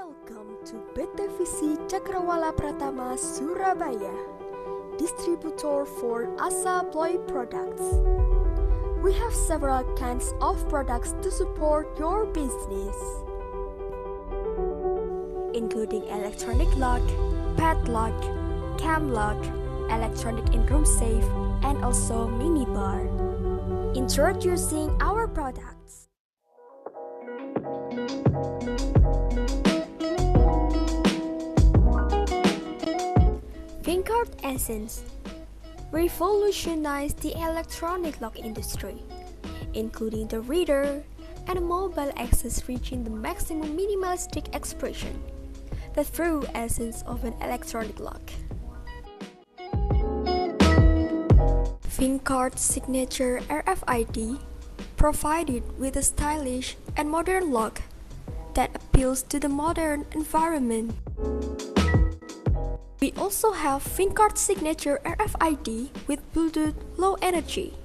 Welcome to PTVC Cakrawala Pratama Surabaya, distributor for Asa Ploy products. We have several kinds of products to support your business, including electronic lock, padlock, cam lock, electronic in-room safe, and also minibar. Introducing our products. Fingercard Essence revolutionized the electronic lock industry, including the reader and mobile access reaching the maximum minimalistic expression, the true essence of an electronic lock. Fingercard Signature RFID provided with a stylish and modern lock that appeals to the modern environment. We also have Fingercard Signature RFID with Bluetooth Low Energy.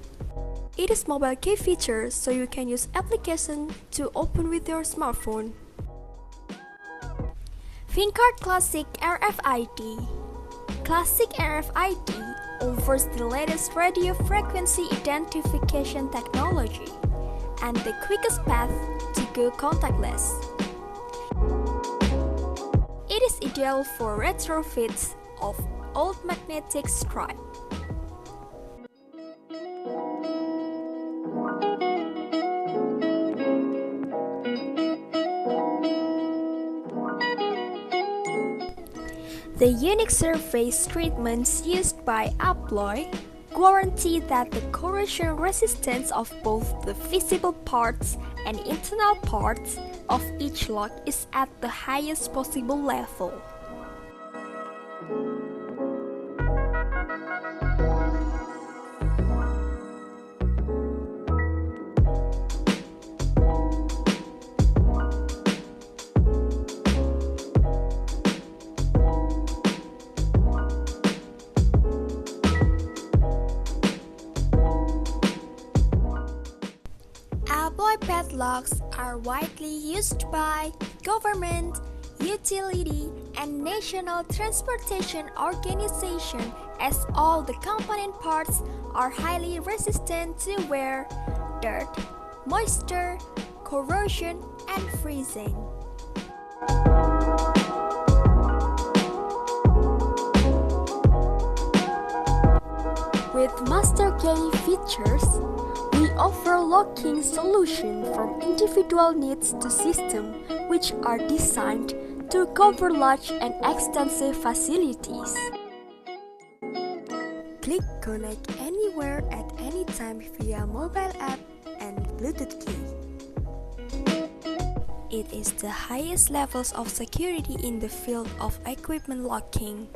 It is mobile key feature, so you can use application to open with your smartphone. Fingercard Classic RFID. Classic RFID offers the latest radio frequency identification technology and the quickest path to go contactless. It is ideal for retrofits of old magnetic stripe. The unique surface treatments used by Aploy guarantee that the corrosion resistance of both the visible parts and internal parts of each lock is at the highest possible level. Aploy padlocks are widely used by government, utility, and national transportation organization, as all the component parts are highly resistant to wear, dirt, moisture, corrosion, and freezing. With master key features, we offer locking solutions from individual needs to systems which are designed to cover large and extensive facilities. Click connect anywhere at any time via mobile app and Bluetooth key. It is the highest levels of security in the field of equipment locking.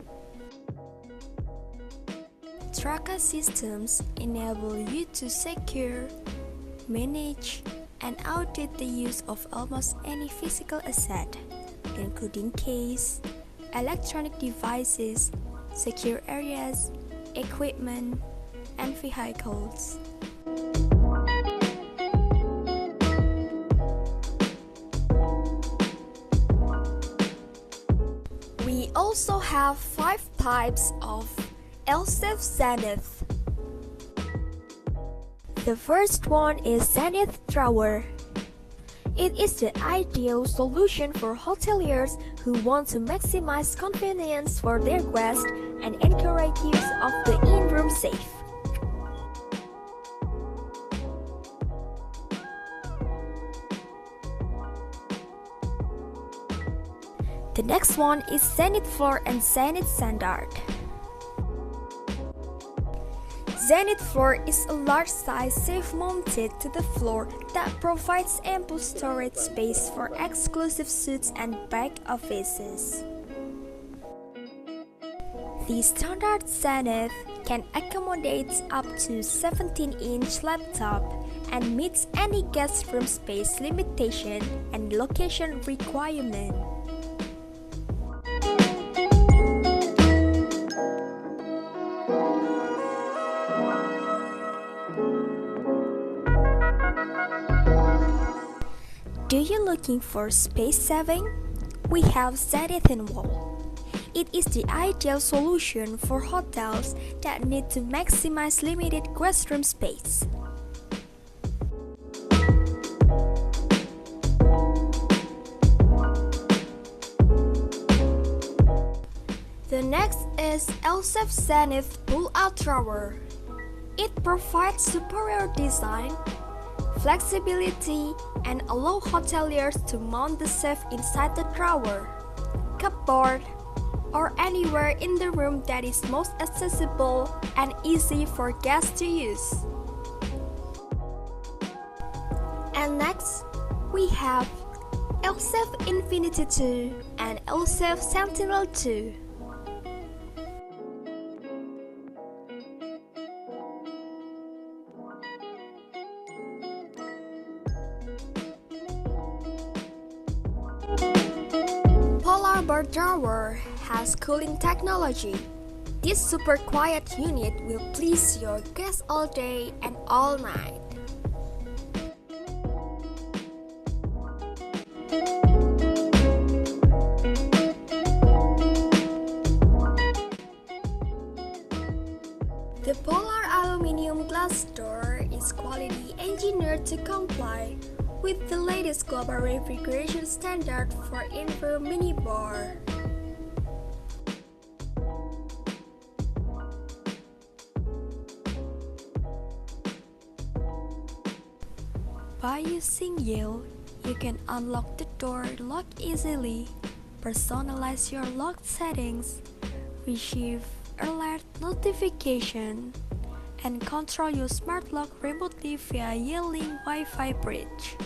Tracker systems enable you to secure, manage, and audit the use of almost any physical asset, including keys, electronic devices, secure areas, equipment, and vehicles. We also have 5 types of L-Safe Zenith. The first one is Zenith Drawer. It is the ideal solution for hoteliers who want to maximize convenience for their guests and encourage use of the in-room safe. The next one is Zenith Floor and Zenith Standard. Zenith Floor is a large-size safe mounted to the floor that provides ample storage space for exclusive suites and back offices. The standard Zenith can accommodate up to 17-inch laptop and meets any guest room space limitation and location requirement. Do you looking for space saving, we have Zenith Wall. It is the ideal solution for hotels that need to maximize limited restroom space. The next is LSF Zenith Pull-Out Drawer. It provides superior design, flexibility, and allow hoteliers to mount the safe inside the drawer, cupboard, or anywhere in the room that is most accessible and easy for guests to use. And next, we have LSF Infinity 2 and LSF Sentinel 2. Polar Bar Drawer has cooling technology. This super quiet unit will please your guests all day and all night. The Polar aluminum glass door is quality engineered to comply with the latest global refrigeration standard for indoor minibar. By using Yale, you can unlock the door lock easily, personalize your lock settings, receive alert notification, and control your smart lock remotely via Yale Link Wi-Fi bridge.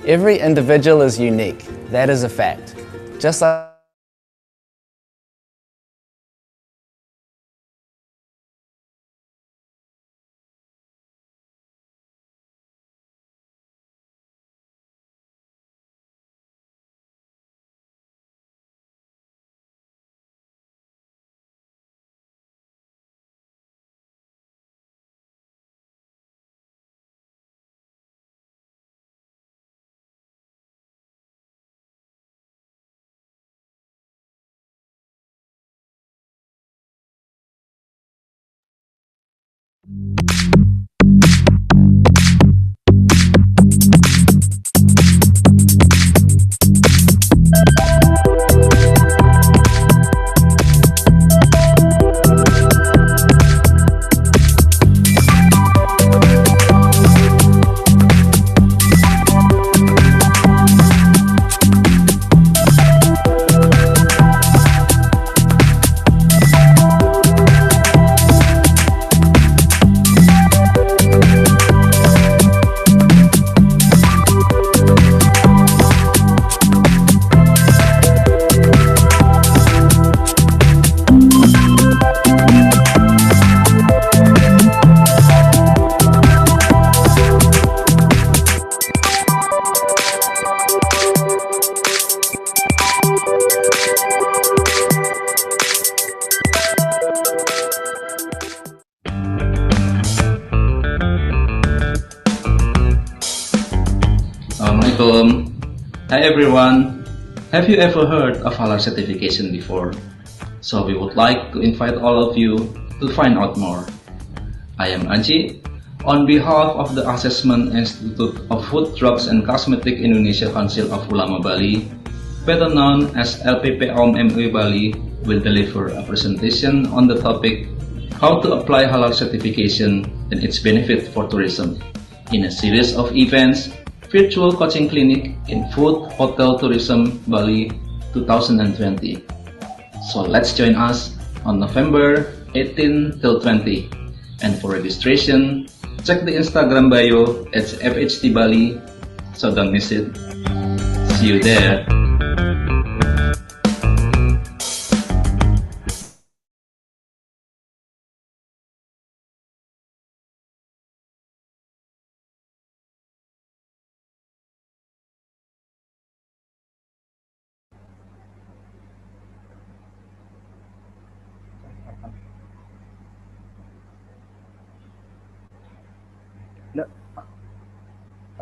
Every individual is unique, that is a fact. Just like Assalamualaikum. Hi everyone. Have you ever heard of Halal certification before? So we would like to invite all of you to find out more. I am Aji. On behalf of the Assessment Institute of Food, Drugs and Cosmetic Indonesia Council of Ulama Bali, better known as LPPOM MUI Bali, will deliver a presentation on the topic how to apply Halal certification and its benefit for tourism in a series of events virtual coaching clinic in Food Hotel Tourism Bali 2020. So let's join us on November 18 till 20. And for registration, check the Instagram bio at FHT Bali, so don't miss it. See you there.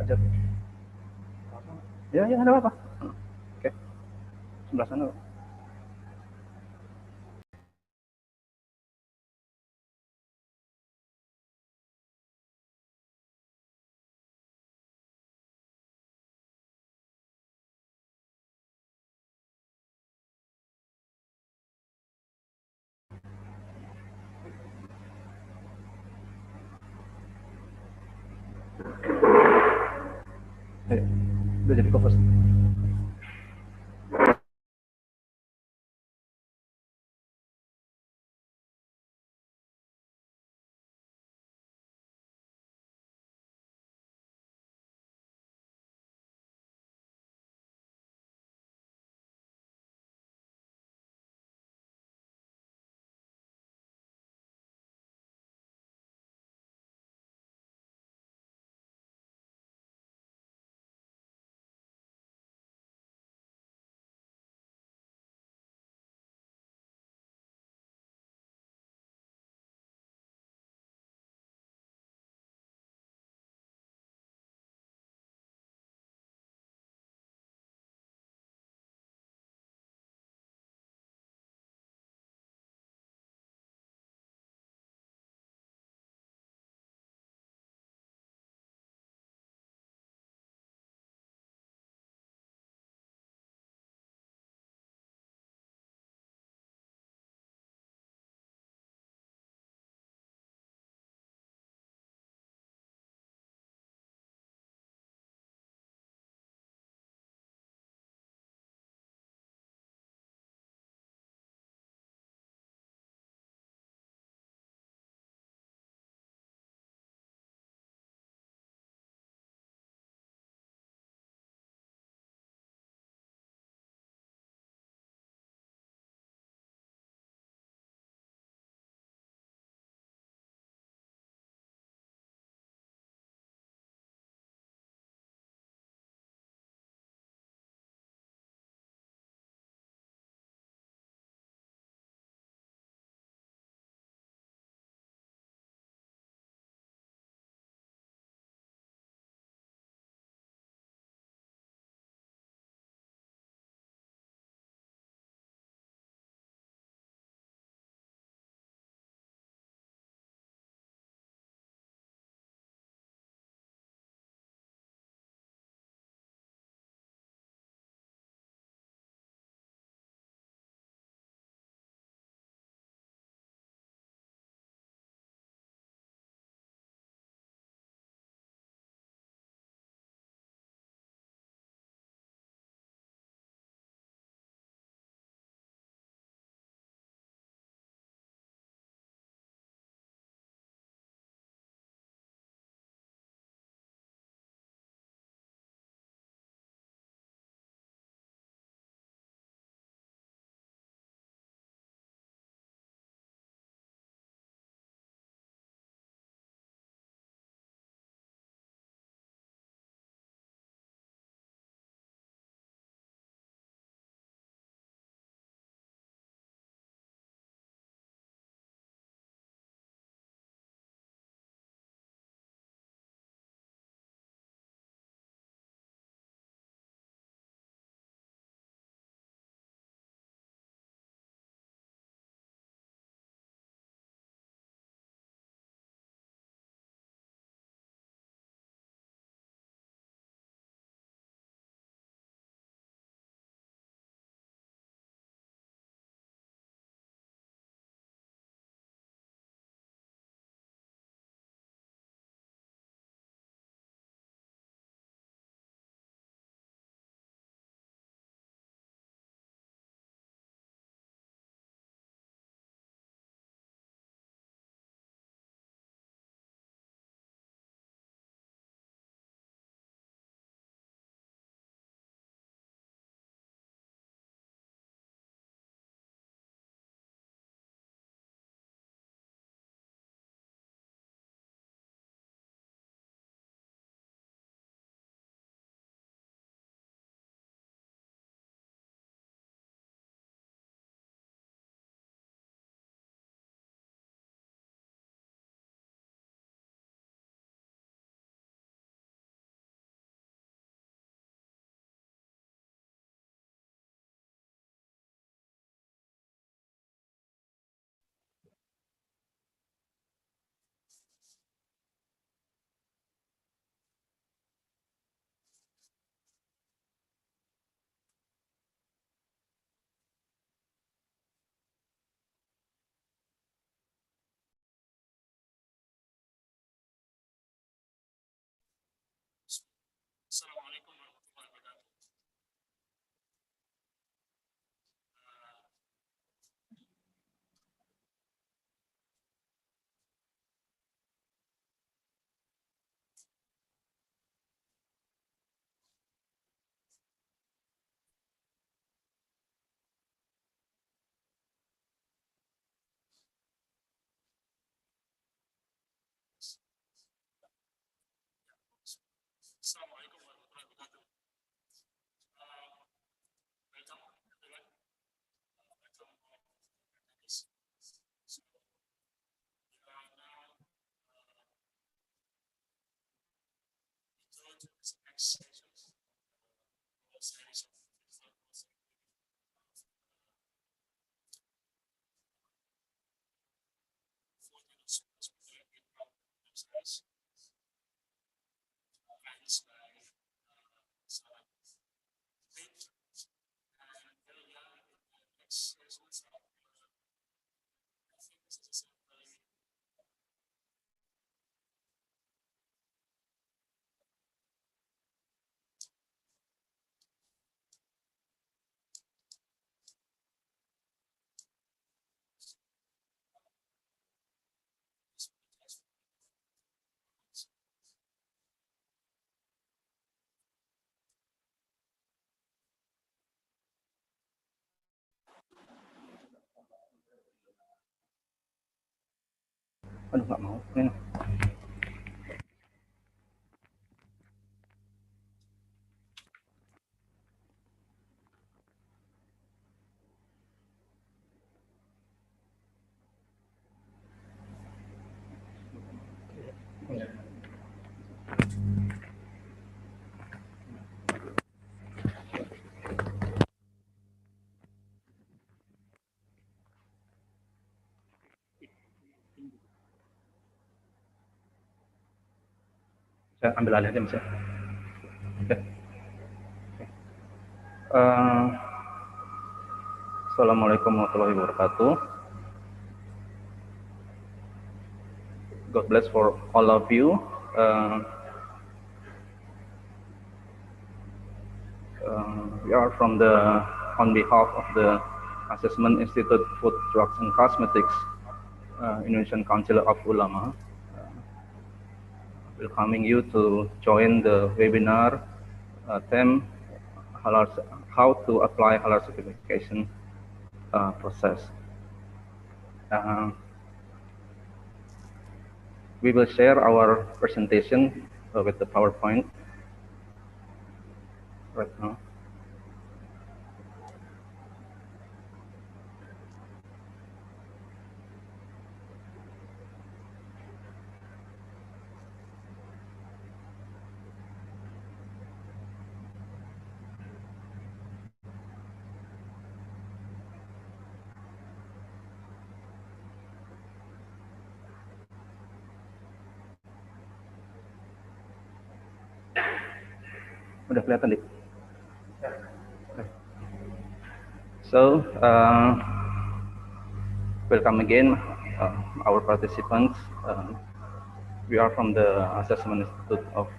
aja tuh. Ya, ya, ada apa-apa. Oke, sebelah sana. Udah jadi cover. Aduh, nggak mau. Ini. Saya ambil alih aja mas ya. Oke. Assalamualaikum warahmatullahi wabarakatuh. God bless for all of you. We are on behalf of the Assessment Institute Food, Drugs and Cosmetics, Indonesian Council of Ulama, welcoming you to join the webinar theme Halal, how to apply Halal certification process. We will share our presentation with the PowerPoint right now. Udah kelihatan, Dik? So, welcome again, our participants. We are from the Assessment Institute of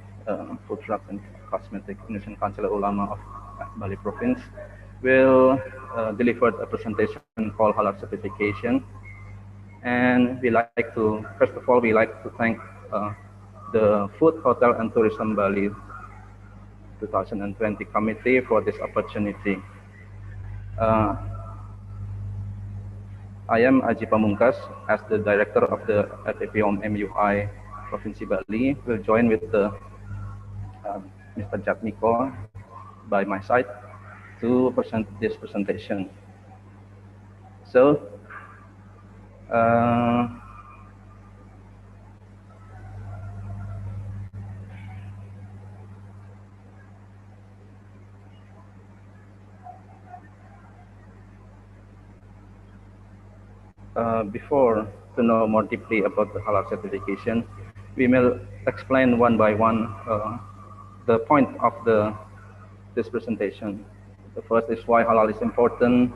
Food, Drugs and Cosmetics, Indonesian Council of Ulama of Bali Province. Will deliver a presentation called Halal Certification. And first of all, we like to thank the Food, Hotel and Tourism Bali 2020 committee for this opportunity. I am Aji Pamungkas as the director of the LPPOM MUI Provinsi Bali. Will join with Mr. Jatmiko by my side to present this presentation. So, before to know more deeply about the Halal certification, we will explain one by one the point of this presentation. The first is why Halal is important,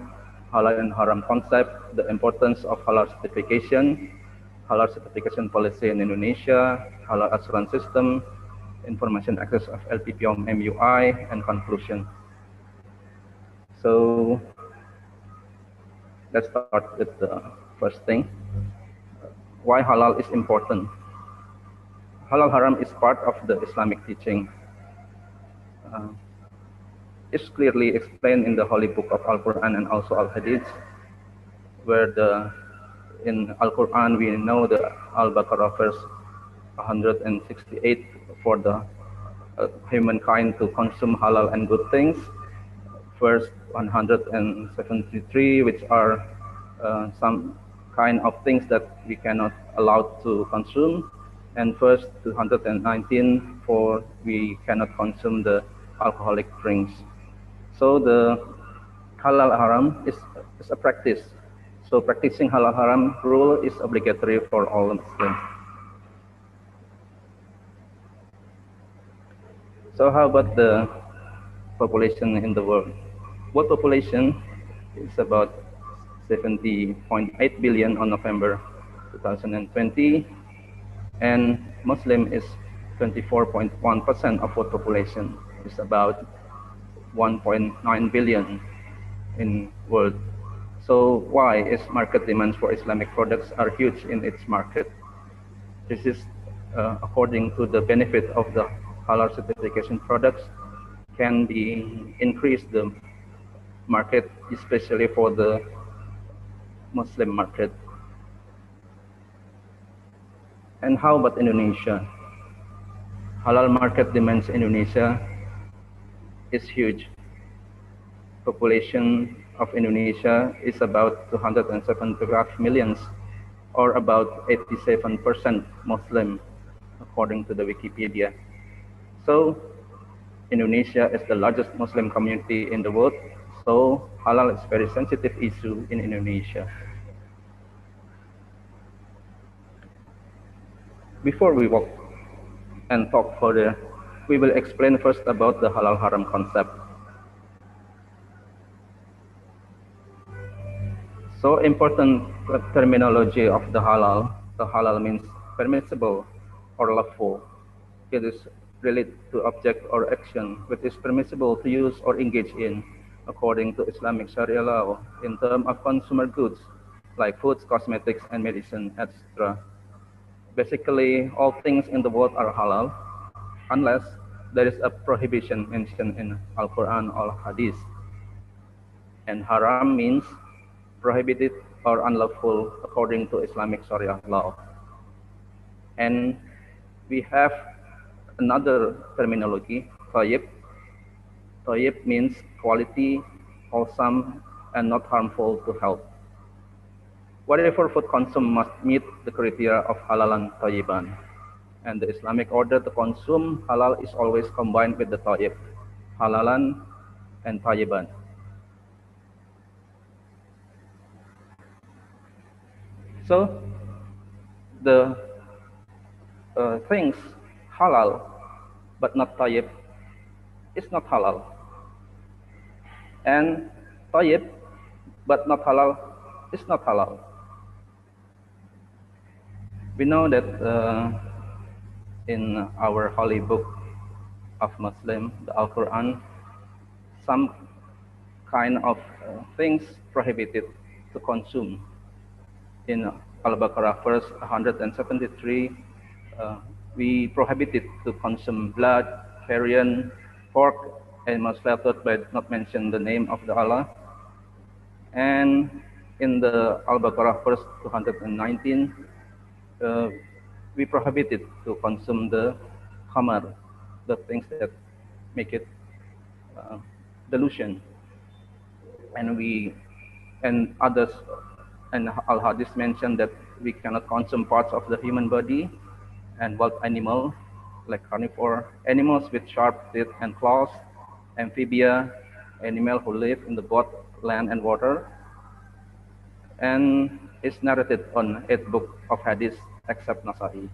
Halal and Haram concept, the importance of Halal certification policy in Indonesia, Halal assurance system, information access of LPPOM MUI, and conclusion. So let's start with the first thing. Why Halal is important. Halal Haram is part of the Islamic teaching. It's clearly explained in the Holy Book of Al-Quran and also Al-Hadith, where in Al-Quran we know the Al-Baqarah verse 168 for the humankind to consume halal and good things. Verse 173, which are some kind of things that we cannot allow to consume, and first 219 for we cannot consume the alcoholic drinks. So the halal haram is a practice. So practicing halal haram rule is obligatory for all Muslims. So how about the population in the world? World population is about 70.8 billion on November 2020, and Muslim is 24.1% of world population. It's about 1.9 billion in world. So why is market demands for Islamic products are huge in its market? This is according to the benefit of the halal certification products can be increase the market, especially for the Muslim market. And how about Indonesia? Halal market demands in Indonesia is huge. Population of Indonesia is about 275 million, or about 87% Muslim, according to the Wikipedia. So Indonesia is the largest Muslim community in the world, so halal is a very sensitive issue in Indonesia. Before we walk and talk further, we will explain first about the halal haram concept. So important terminology of the halal. The halal means permissible or lawful. It is related to object or action which is permissible to use or engage in according to Islamic Sharia law in terms of consumer goods like foods, cosmetics, and medicine, etc. Basically, all things in the world are halal unless there is a prohibition mentioned in Al-Quran or Hadith. And haram means prohibited or unlawful according to Islamic Sharia law. And we have another terminology, tayyib. Tayyib means quality, wholesome, and not harmful to health. Whatever food consumed must meet the criteria of halalan tayyiban. And the Islamic order to consume halal is always combined with the tayyib, halalan and tayyiban. So the things halal but not tayyib is not halal, and tayyib but not halal is not halal. We know that in our holy book of Muslim, the Al-Quran, some kind of things prohibited to consume. In Al-Baqarah verse 173, we prohibited to consume blood, carrion, pork, animals slaughtered but not mention the name of the Allah. And in the Al-Baqarah verse 219, we prohibited to consume the khamar, the things that make it delusion. And others, and Al-Hadith mentioned that we cannot consume parts of the human body and wild animal, like carnivore, animals with sharp teeth and claws, amphibia, animals who live in the both land and water, and is narrated on 8 books of Hadith except Nasa'i.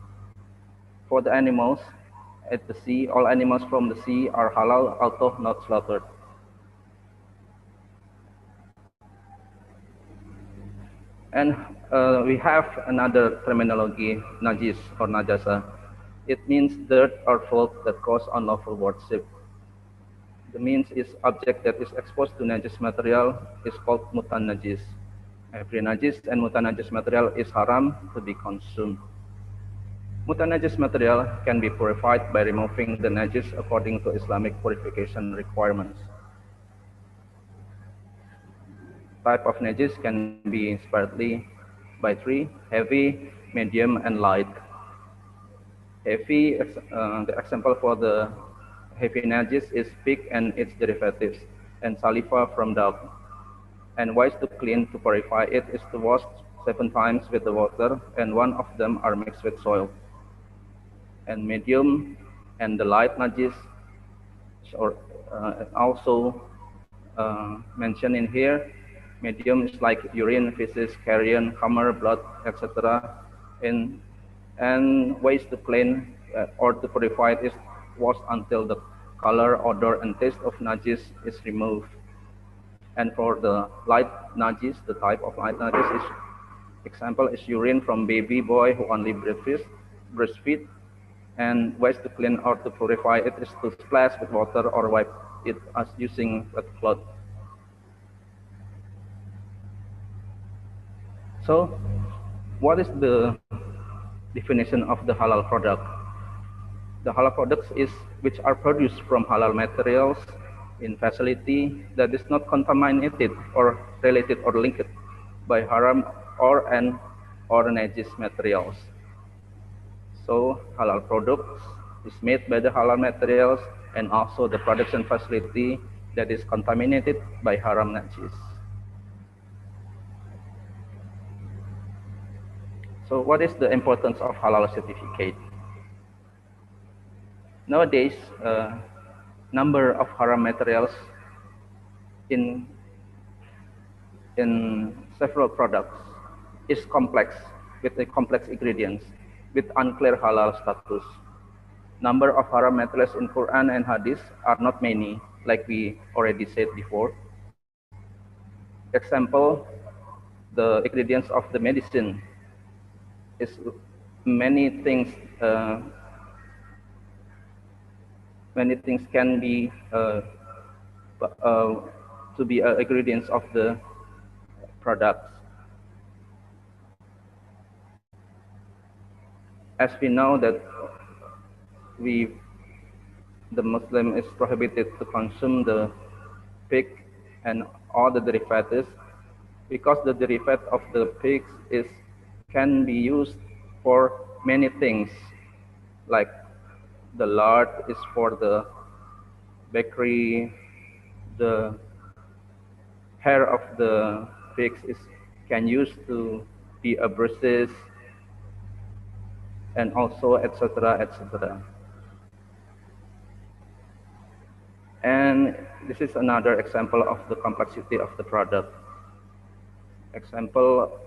For the animals at the sea, all animals from the sea are halal, although not slaughtered. And we have another terminology, najis or najasa. It means dirt or filth that cause unlawful worship. The means is object that is exposed to najis material is called mutanajis. Every najis and mutanajis material is haram to be consumed. Mutanajis material can be purified by removing the najis according to Islamic purification requirements. Type of najis can be separately by 3: heavy, medium, and light. Heavy, the example for the heavy najis is pig and its derivatives, and saliva from dog. And ways to clean to purify it is to wash 7 times with the water, and 1 of them are mixed with soil. and medium, and the light najis, or also mentioned in here. Medium is like urine, feces, carrion, humor, blood, etc. And ways to clean or to purify it is washed until the color, odor, and taste of najis is removed. And for the light najis, the type of light najis is, example is urine from baby boy who only breastfeed. And ways to clean or to purify it is to splash with water or wipe it as using wet cloth. So, what is the definition of the halal product? The halal products is which are produced from halal materials in facility that is not contaminated or related or linked by haram or najis materials. So halal products is made by the halal materials and also the production facility that is contaminated by haram najis. So what is the importance of halal certificate? Nowadays, number of haram materials in several products is complex, with the complex ingredients, with unclear halal status. Number of haram materials in Quran and Hadith are not many, like we already said before. Example, the ingredients of the medicine is many things can be to be ingredients of the products. As we know that the Muslim is prohibited to consume the pig and all the derivatives, because the derivative of the pigs can be used for many things, like the lard is for the bakery, the hair of the pigs can use to be a bruises, and also etc. etc. And this is another example of the complexity of the product. Example,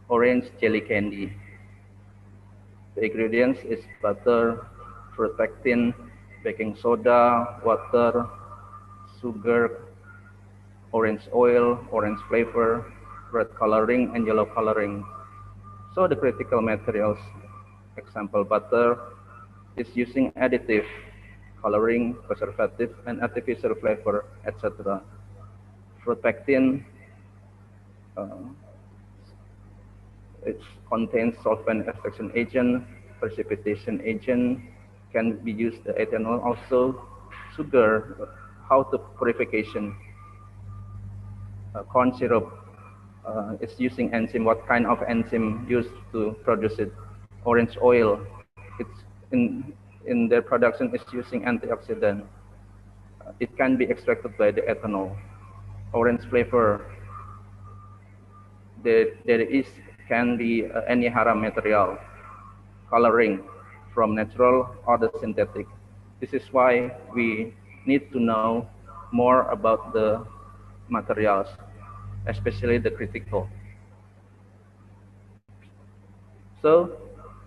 orange jelly candy. The ingredients is butter, fruit pectin, baking soda, water, sugar, orange oil, orange flavor, red coloring, and yellow coloring. So the critical materials, example butter, is using additive, coloring, preservative, and artificial flavor, etc. Fruit pectin, it contains solvent extraction agent, precipitation agent, can be used the ethanol also. Sugar, how to purification. Corn syrup, it's using enzyme. What kind of enzyme used to produce it? Orange oil, it's in their production is using antioxidant. It can be extracted by the ethanol. Orange flavor, there can be any haram material. Coloring, from natural or the synthetic. This is why we need to know more about the materials, especially the critical. So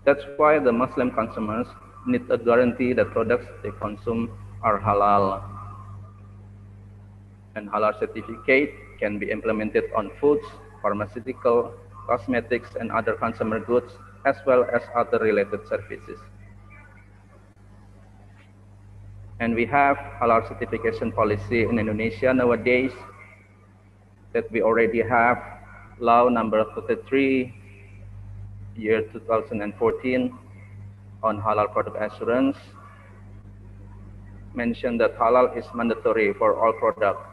that's why the Muslim consumers need a guarantee that products they consume are halal. And halal certificate can be implemented on foods, pharmaceutical, cosmetics, and other consumer goods, as well as other related services. And we have halal certification policy in Indonesia nowadays, that we already have law number 33, year 2014 on halal product assurance, mentioned that halal is mandatory for all products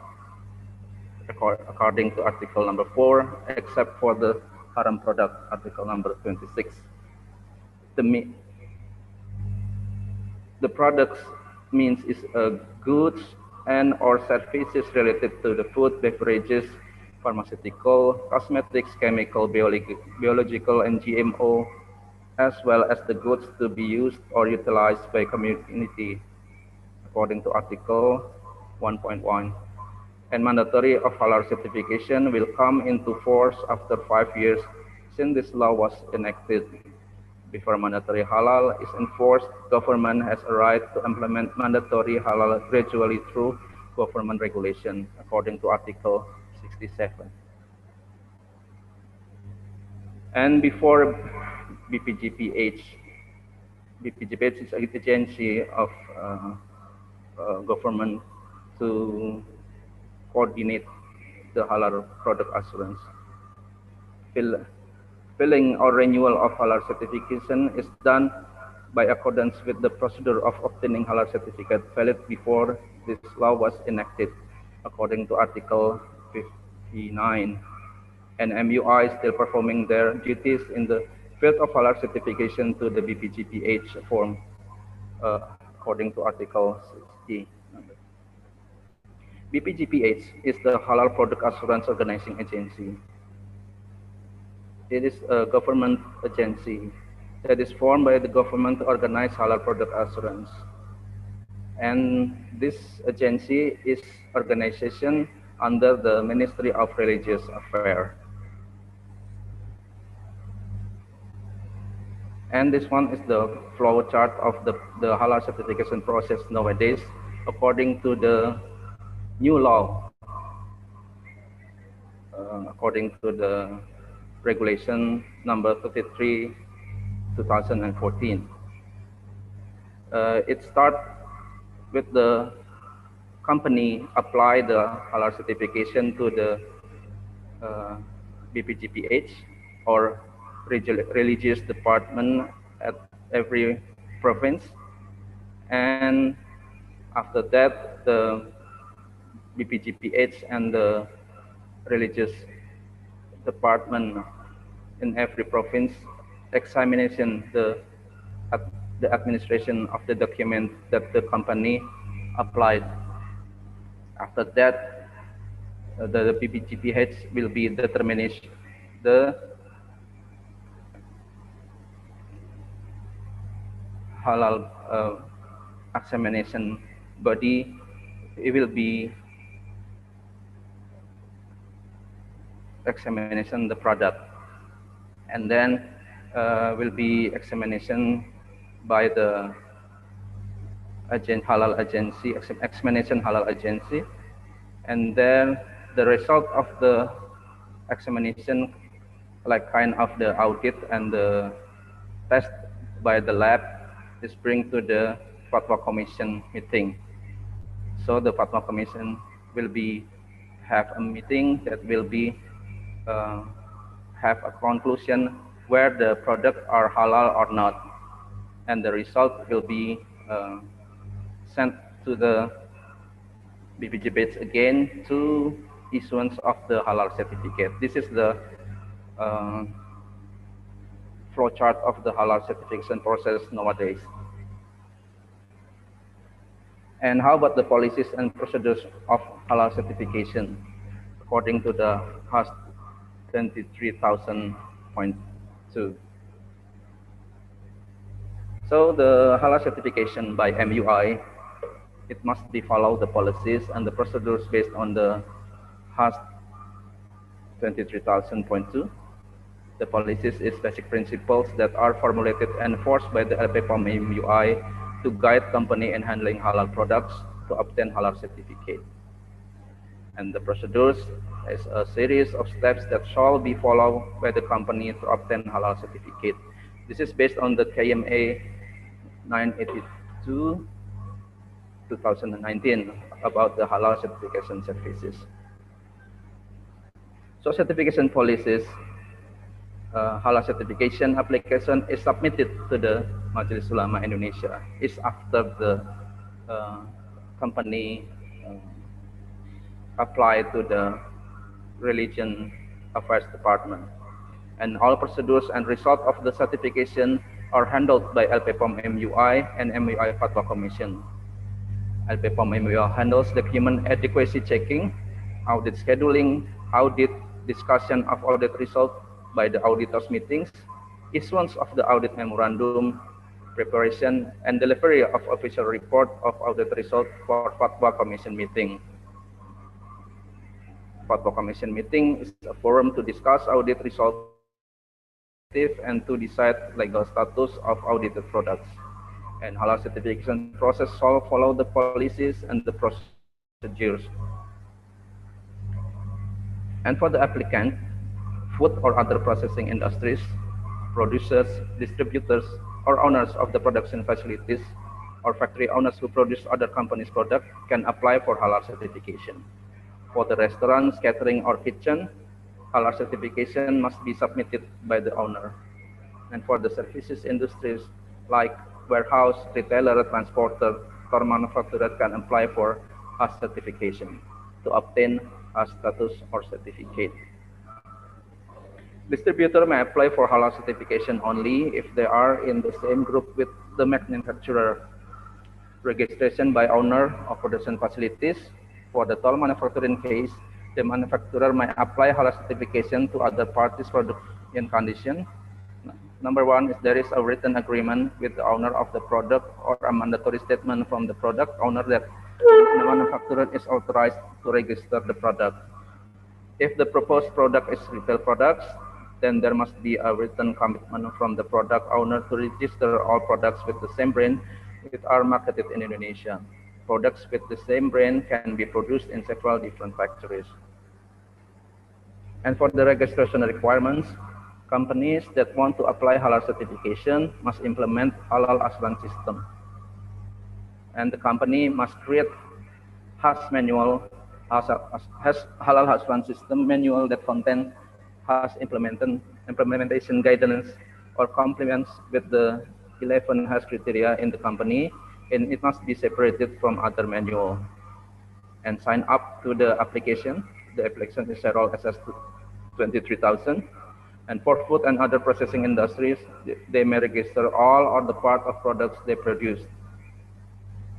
according to article number 4, except for the haram product, article number 26. The products means is goods and or services related to the food, beverages, pharmaceutical, cosmetics, chemical, biological, and GMO, as well as the goods to be used or utilized by community, according to Article 1.1. And mandatory of halal certification will come into force after 5 years since this law was enacted. Before mandatory halal is enforced, government has a right to implement mandatory halal gradually through government regulation, according to Article 67. And before BPGPH, BPGPH is an agency of government to coordinate the halal product assurance. Filling or renewal of halal certification is done by accordance with the procedure of obtaining halal certificate valid before this law was enacted, according to Article 59. And MUI is still performing their duties in the field of halal certification to the BPGPH form, according to Article 60. BPGPH is the Halal Product Assurance Organizing Agency. It is a government agency that is formed by the government to organize halal product assurance. And this agency is organization under the Ministry of Religious Affairs. And this one is the flow chart of the halal certification process nowadays, according to the new law, according to the regulation number 33, 2014. It starts with the company apply the halal certification to the BPGPH or religious department at every province, and after that the BPGPH and the religious department in every province examination the administration of the document that the company applied. After that, the BPGPH will be determined the halal examination body. It will be examination the product, and then will be examination by the halal agency, examination halal agency, and then the result of the examination, like kind of the audit and the test by the lab, is bring to the Fatwa Commission meeting. So the Fatwa Commission will be have a meeting that will be have a conclusion where the products are halal or not, and the result will be sent to the BPGPH again to issuance of the halal certificate. This is the flow chart of the halal certification process nowadays. And how about the policies and procedures of halal certification according to the HAS 23,000.2? So the halal certification by MUI, it must be follow the policies and the procedures based on the HAS 23,000.2. The policies is basic principles that are formulated and enforced by the LPPOM MUI to guide company in handling halal products to obtain halal certificate. And the procedures is a series of steps that shall be followed by the company to obtain halal certificate. This is based on the KMA 982 2019 about the halal certification services. So certification policies, halal certification application is submitted to the Majelis Ulama Indonesia is after the company apply to the Religion Affairs Department, and all procedures and result of the certification are handled by LPPOM MUI and MUI Fatwa Commission. LPPOM MUI handles document adequacy checking, audit scheduling, audit, discussion of audit result by the auditors meetings, issuance of the audit memorandum, preparation and delivery of official report of audit result for Fatwa Commission meeting. Fatwa Commission meeting is a forum to discuss audit result and to decide legal status of audited products. And halal certification process follow the policies and the procedures. And for the applicant, food or other processing industries, producers, distributors, or owners of the production facilities, or factory owners who produce other companies' product can apply for halal certification. For the restaurants, catering, or kitchen, halal certification must be submitted by the owner. And for the services industries like warehouse, retailer, transporter, or manufacturer can apply for HAS certification to obtain HAS status or certificate. Distributor may apply for halal certification only if they are in the same group with the manufacturer. Registration by owner of production facilities. For the toll manufacturing case, the manufacturer may apply halal certification to other parties production condition. Number one is there is a written agreement with the owner of the product or a mandatory statement from the product owner that the manufacturer is authorized to register the product. If the proposed product is retail products, then there must be a written commitment from the product owner to register all products with the same brand which are marketed in Indonesia. Products with the same brand can be produced in several different factories. And for the registration requirements, companies that want to apply halal certification must implement halal asuran system. And the company must create HAS manual, has halal asuran system manual that contains HAS implementation guidance or complements with the 11 HAS criteria in the company, and it must be separated from other manual. And sign up to the application. The application is Halal SS 23,000. And for food and other processing industries, they may register all or the part of products they produce.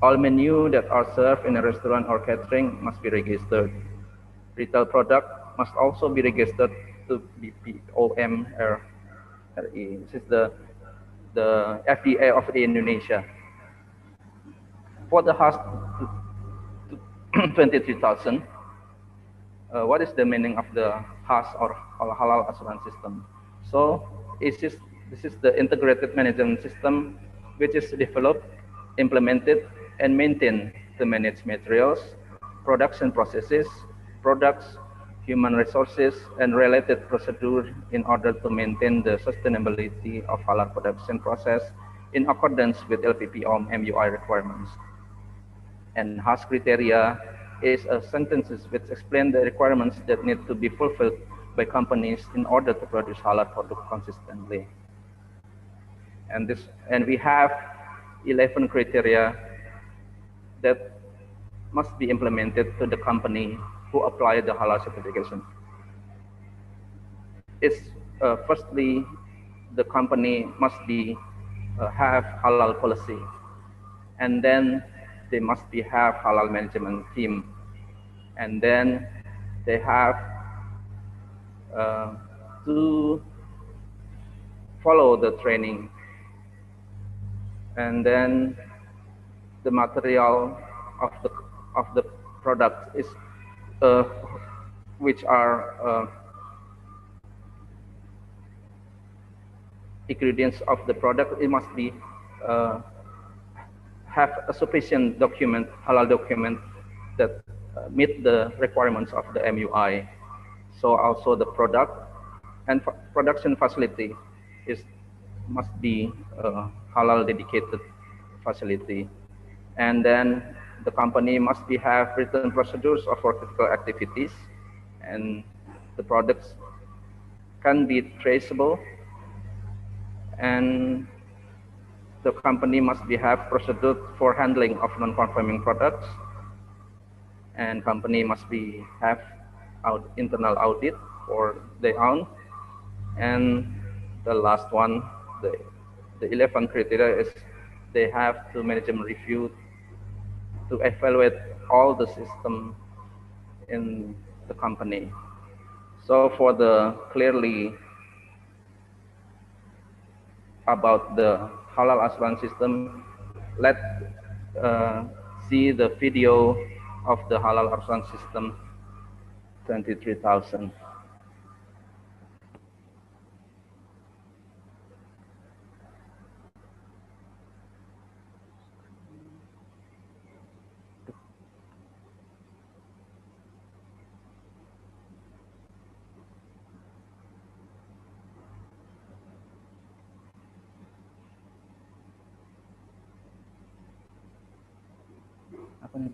All menu that are served in a restaurant or catering must be registered. Retail product must also be registered to LPPOM MUI. This is the FDA of Indonesia. For the HAS 23,000, what is the meaning of the HAS or halal asuran system? So this is the integrated management system which is developed, implemented, and maintained to manage materials, production processes, products, human resources, and related procedures in order to maintain the sustainability of halal production process in accordance with LPPOM MUI requirements. And HAS criteria is a sentences which explain the requirements that need to be fulfilled by companies in order to produce halal product consistently. And we have 11 criteria that must be implemented to the company who apply the halal certification. It's firstly, the company must have halal policy, and then they must have halal management team, and then they have to follow the training, and then the material of the product is which are ingredients of the product. It must be have a sufficient document, halal document that meet the requirements of the MUI. So also the product and production facility must be halal dedicated facility. And then the company must have written procedures for critical activities, and the products can be traceable, and the company must have procedure for handling of non-conforming products, and company must have internal audit for their own. And the last one, the 11 criteria is they have to management review to evaluate all the system in the company. So for the clearly about the halal asuransi system, let's see the video of the halal asuransi system 23,000. Apa nih?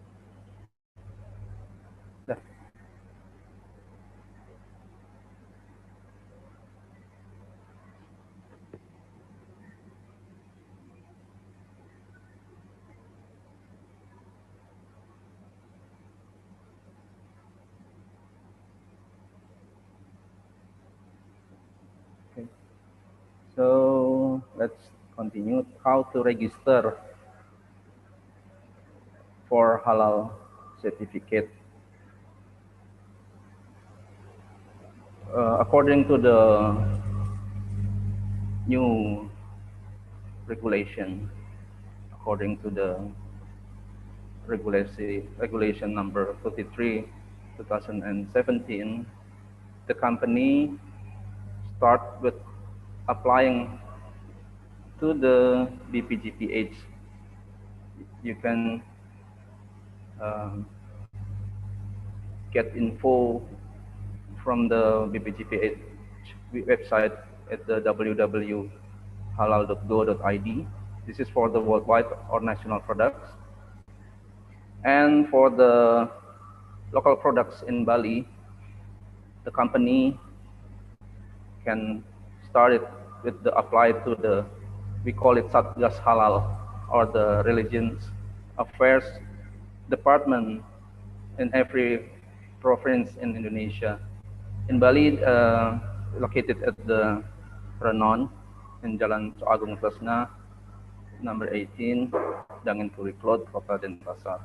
So let's continue. How to register for halal certificate. According to the new regulation, according to the regulation number 33, 2017, the company start with applying to the BPGPH. You can um, get info from the BPGPH website at the www.halal.go.id. This is for the worldwide or national products. And for the local products in Bali, the company can start it with the apply to the, we call it Satgas Halal, or the Religions Affairs Department in every province in Indonesia. In Bali, located at the Renon in Jalan Agung Tresna, number 18, Dangin Kuriklot, Kota Denpasar.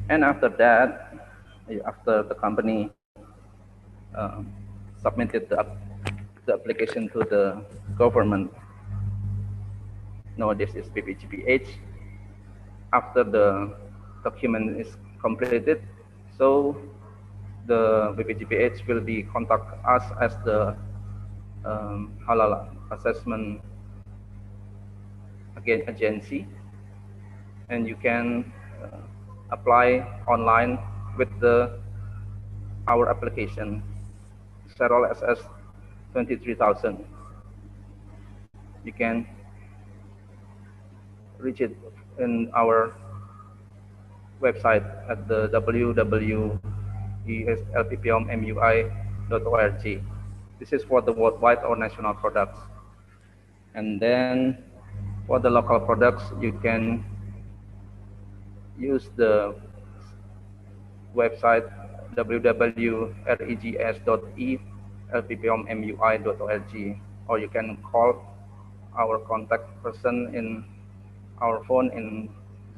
And after that, after the company submitted the application to the government, nowadays is BPGPH, after the document is completed, so the BPGPH will be contact us as the halal assessment agency, and you can apply online with our application. Several SS 23,000. You can reach it in our website at the www.LPPOM MUI.org. This is for the worldwide or national products. And then for the local products, you can use the website www.regs.e.lppommui.org, or you can call our contact person in our phone in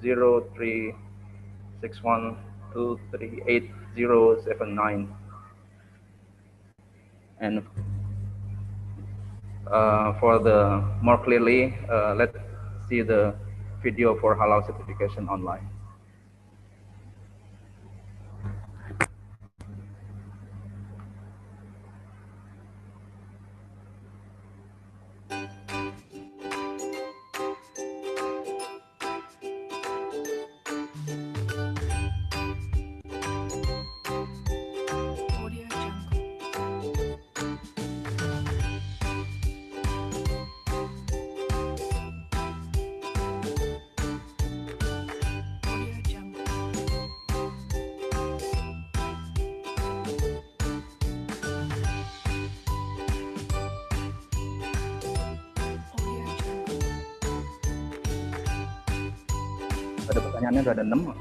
0361238079. And for the more clearly, let's see the video for halal certification online. Ada pertanyaannya udah ada 6.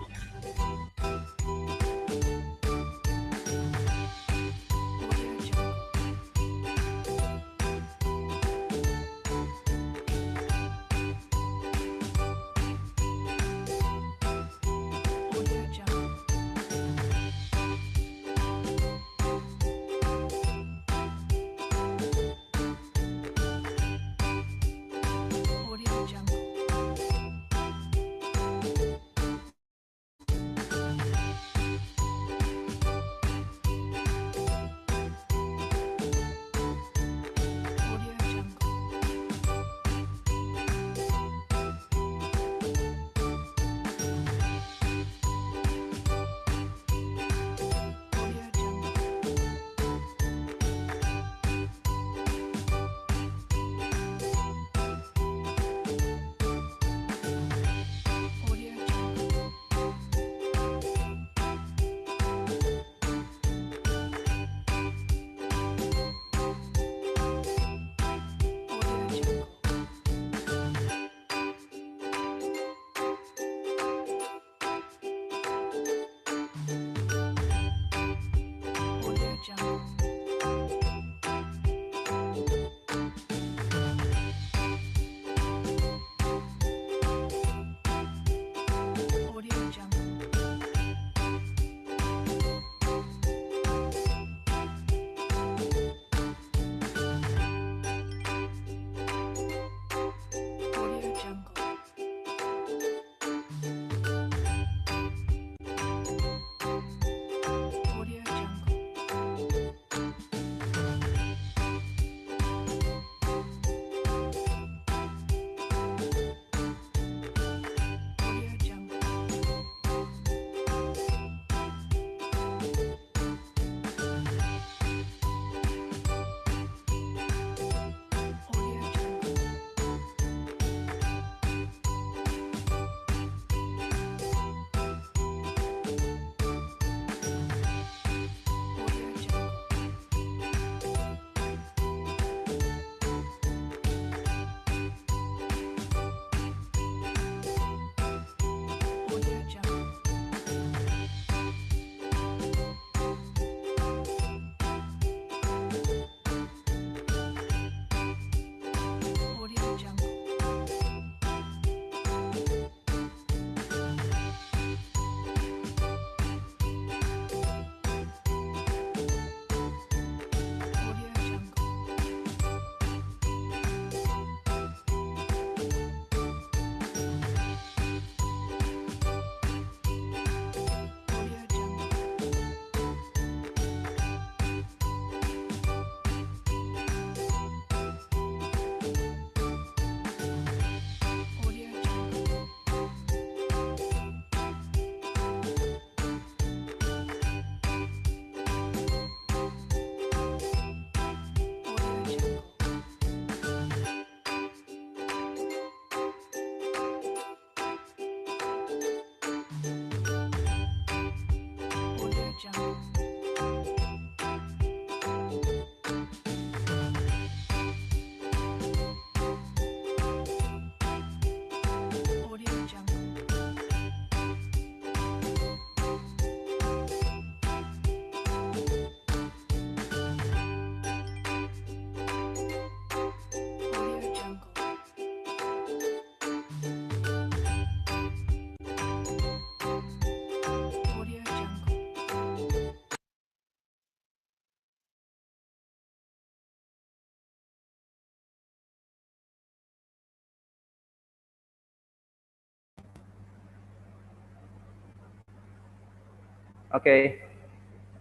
Okay.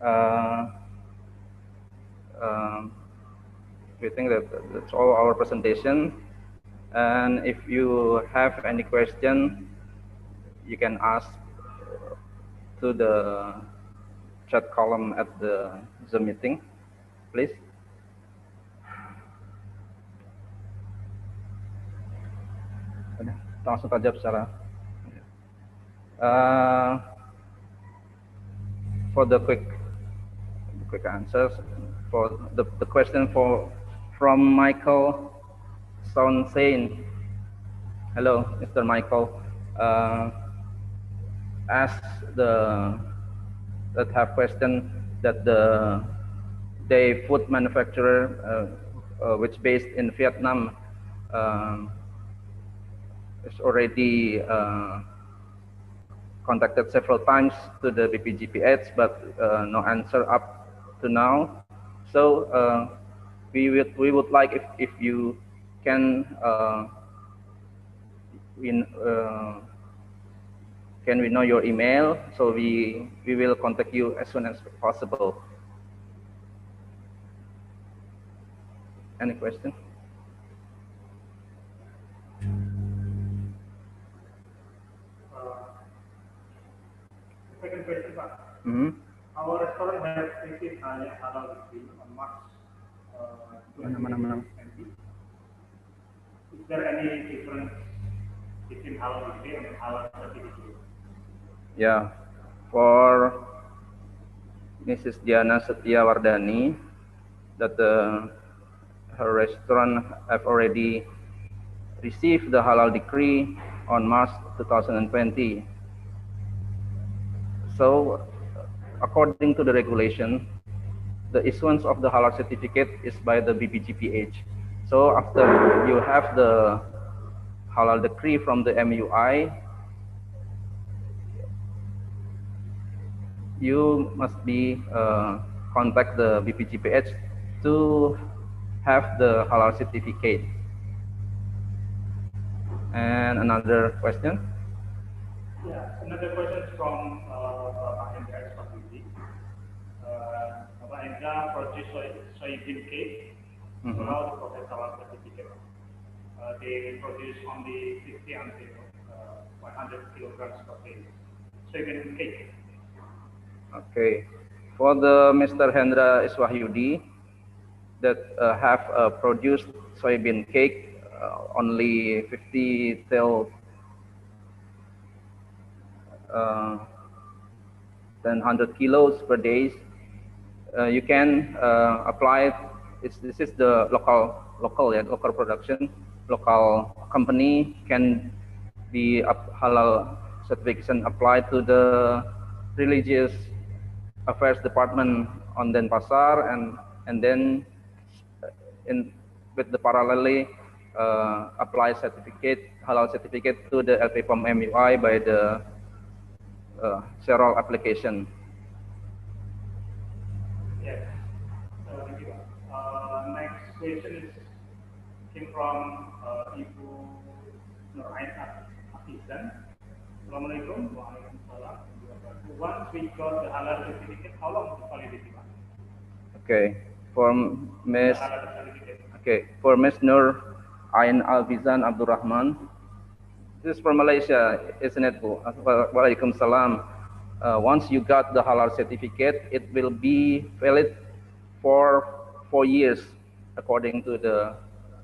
Uh, um, we think that that's all our presentation. And if you have any question, you can ask to the chat column at the Zoom meeting, please. Langsung saja secara. For the quick answers, for the question from Michael Sonsain. Hello, Mr. Michael. Ask that have question that the food manufacturer which based in Vietnam is already contacted several times to the BPGPH, but no answer up to now. So we would like if you can can we know your email, so we will contact you as soon as possible. Any question? Second question, Pak. Our restaurant has received halal degree on March 2020. Is there any difference between halal degree and halal certificate? Yeah, for Mrs. Diana Setiawardani, that her restaurant have already received the halal decree on March 2020. So, according to the regulation, the issuance of the halal certificate is by the BPGPH. So, after you have the halal decree from the MUI, you must be contact the BPGPH to have the halal certificate. And another question? Yeah, another question is from Bapak Hendra Espakudi. Bapak Hendra produce soybean cake without the process halal certificate. They produce only 50 until 100 kilograms per day. Soybean cake. Okay, for the Mr. Hendra Iswahyudi that have produced soybean cake only 50 till 100 kilos per day, you can apply. This is the local production. Local company can be halal certification applied to the religious affairs department on Denpasar, and then with the parallelly apply halal certificate to the LPPOM MUI by the serial application. Yes. Thank you. Next question came from Ibu Nurain Afizan. Assalamualaikum. Waalaikumsalam. Once we got the halal certificate, how long is the validity? Okay, for Miss. Okay, for Miss Nur Ain Alvizan Abdurrahman. This is from Malaysia, isn't it? Waalaikumsalam. Once you got the halal certificate, it will be valid for 4 years according to the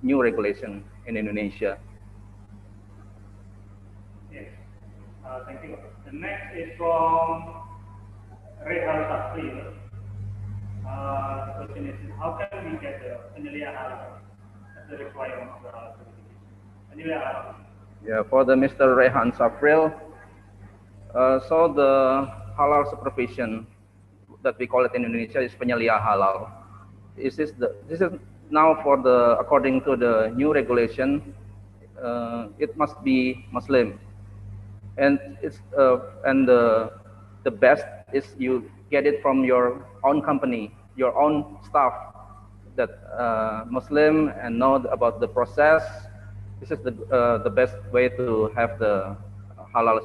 new regulation in Indonesia. Yes. Thank you. The next is from Rehal Safri. The question is, how can we get the penyelia halal as the requirement of the halal certification? Penyelia halal. Yeah, for the Mr. Rehan Safril, so the halal supervision that we call it in Indonesia is penyelia halal. This is now for the according to the new regulation, it must be Muslim, and it's the best is you get it from your own company, your own staff that Muslim and know about the process. This is the best way to have the halal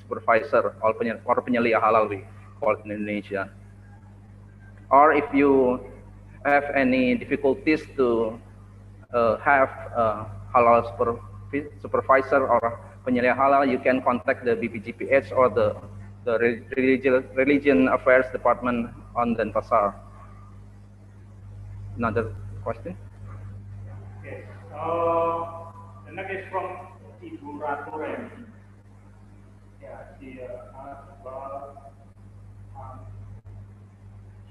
supervisor or penyelia halal, we call it in Indonesia. Or if you have any difficulties to have a halal supervisor or penyelia halal, you can contact the BPGPH or the religion affairs department on Denpasar. Another question? Yes. The next is from Ibu Ratu Reni. Yeah, she asked about,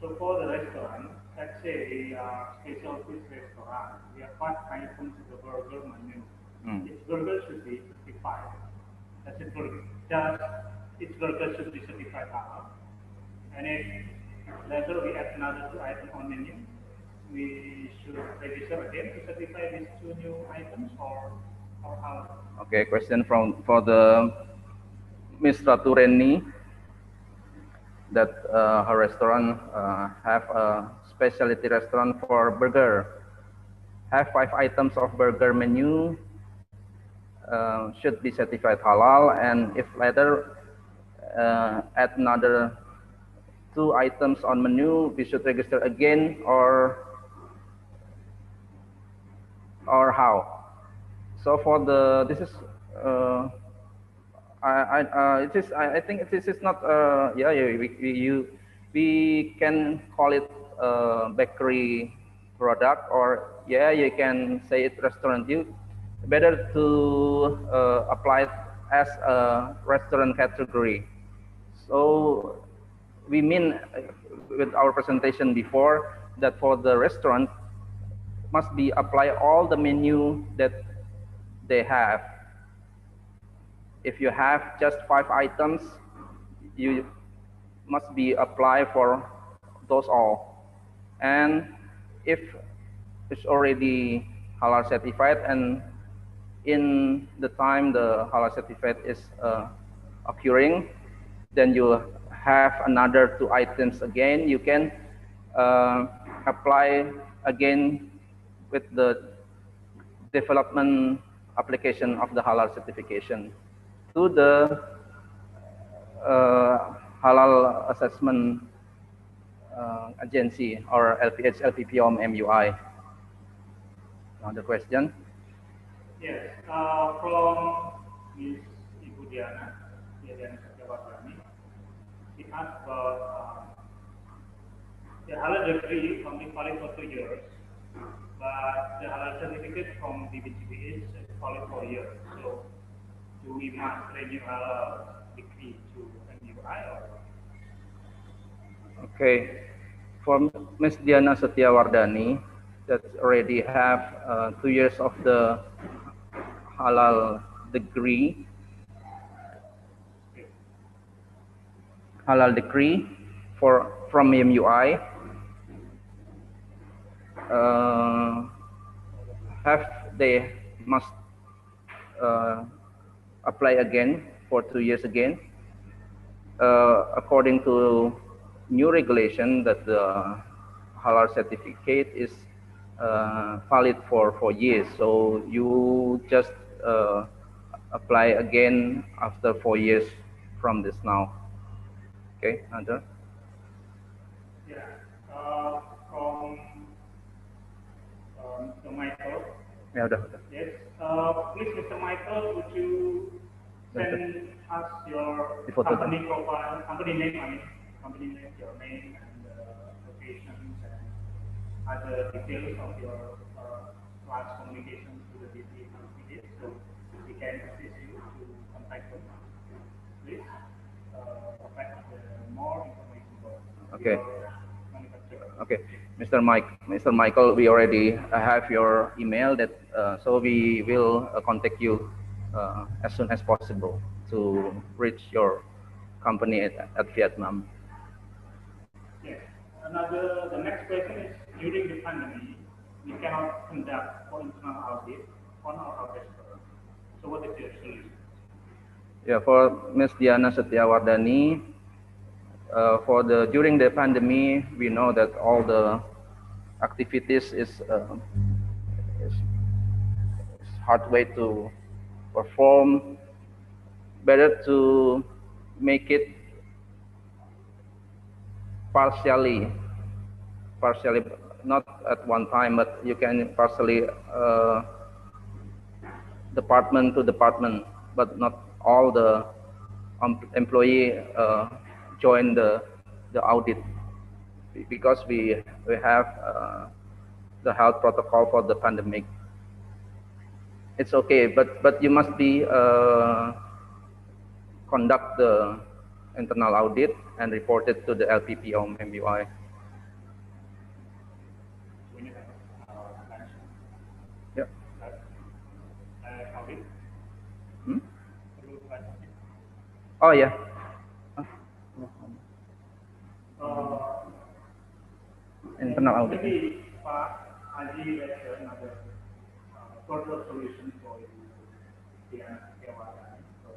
so for the restaurant, let's say the special fish restaurant, we have 5 items in the burger menu. Each burger should be certified. That's it, just each burger should be certified halal. And if later we add another 2 items on menu, we should register again to certify these 2 new items, or how? Okay, question for the Ms. Ratu Reni, that her restaurant have a specialty restaurant for burger. Have 5 items of burger menu should be certified halal, and if later add another 2 items on menu, we should register again, or how? So for the I think this is not we can call it bakery product, or you can say it restaurant. You better to apply it as a restaurant category. So we mean with our presentation before that for the restaurant must be apply all the menu that they have. If you have just 5 items, you must be apply for those all. And if it's already halal certified, and in the time the halal certificate is occurring, then you have another 2 items again. You can apply again with the development application of the halal certification to the halal assessment agency, or LPPOM MUI. Another question? Yes, from Ms. Ibu Diana Satyawardani. She asked about the halal degree only valid for 2 years, but the halal certificate from BPGPH is valid for a year. So, do we must renew halal degree to MUI, or? Okay, for Ms. Diana Satyawardani, that already have 2 years of the halal degree, from MUI, they must apply again for 2 years again, according to new regulation that the halal certificate is valid for 4 years. So you just apply again after 4 years from this now. Okay, Andrew? Yeah, from Mr. Michael. Ya udah. Yes, please, Mr. Michael, would you send us your company profile, company name, your name and locations and other details of your class communications to the BPGPH, so we can assist you to contact them. Please provide more information about your manufacturer. Okay, Mr. Michael, we already have your email, that so we will contact you as soon as possible to reach your company at Vietnam. Yes. The next question is, during the pandemic, we cannot conduct for internal audit on our restaurant. So what is your solution? Yeah, for Ms. Diana Satyawardani, during the pandemic, we know that all the activities is hard way to perform. Better to make it partially, not at one time, but you can partially department to department, but not all the employee join the audit, because we have the health protocol for the pandemic. It's okay, but you must be conduct the internal audit and report it to the LPPOM MUI. When you have lunch, Yeah. audit, Hmm? perlu lunch audit. Oh yeah. Internal audit. Maybe Pak Haji has another further solution for you. So,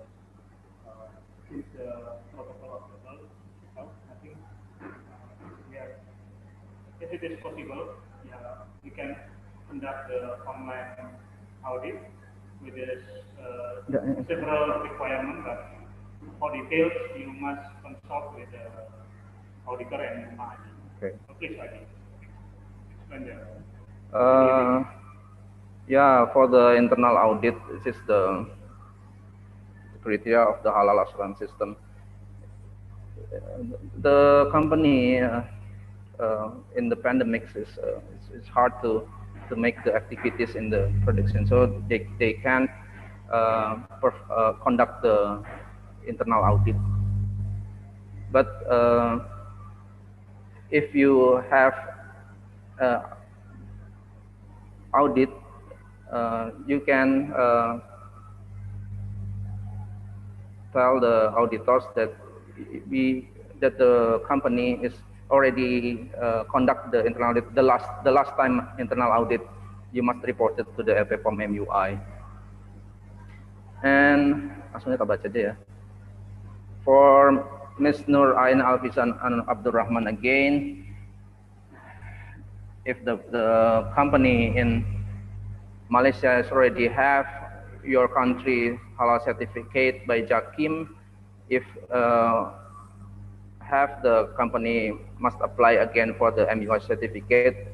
since the protocol of the health, I think if it is possible, we can conduct the online audit with this, several requirements, but for details you must consult with the auditor and Pak Haji. Okay. So please, Haji, explain that. Yeah, for the internal audit, this is the criteria of the halal assurance system. The company in the pandemics is it's hard to make the activities in the production, so they can conduct the internal audit. But if you have audit, you can tell the auditors that the company is already conduct the internal audit. The last time internal audit, you must report it to the LPPOM MUI. And langsung kita baca aja ya. For Ms. Nur Ain Alfisan Abdul Rahman again, if the company in Malaysia has already have your country halal certificate by Jakim, if have the company must apply again for the MUI certificate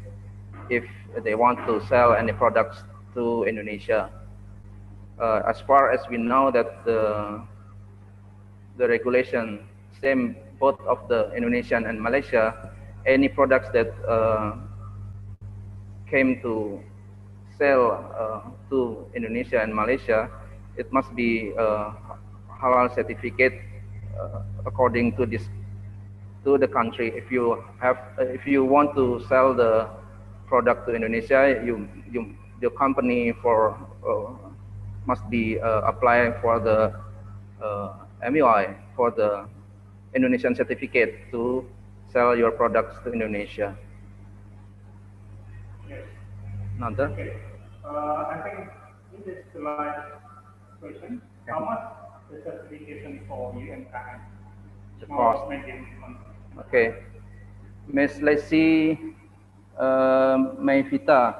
if they want to sell any products to Indonesia. As far as we know that the regulation same both of the Indonesian and Malaysia, any products that came to sell to Indonesia and Malaysia, it must be halal certificate according to this to the country. If you want to sell the product to Indonesia, your company must be apply for the MUI for the Indonesian certificate to sell your products to Indonesia. Yes. Another? Okay. I think this is the last question. Okay. How much the certification for UMKM? The Small, cost. medium company. Okay. Ms. Lacey Mayvita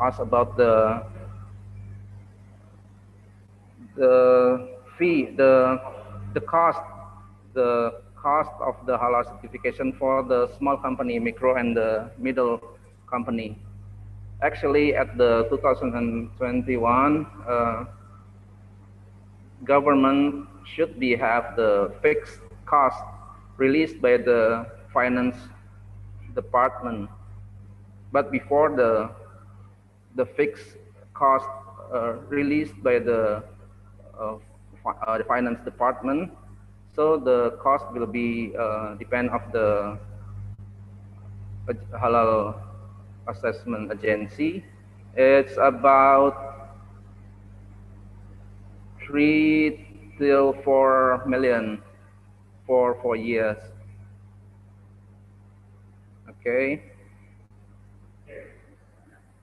asked about the fee, the cost of the halal certification for the small company, micro and the middle company. Actually, at the 2021, government should be have the fixed cost released by the finance department, but before the fixed cost released by the finance department, so the cost will be depend of the halal assessment agency. It's about 3 till 4 million for 4 years. Okay.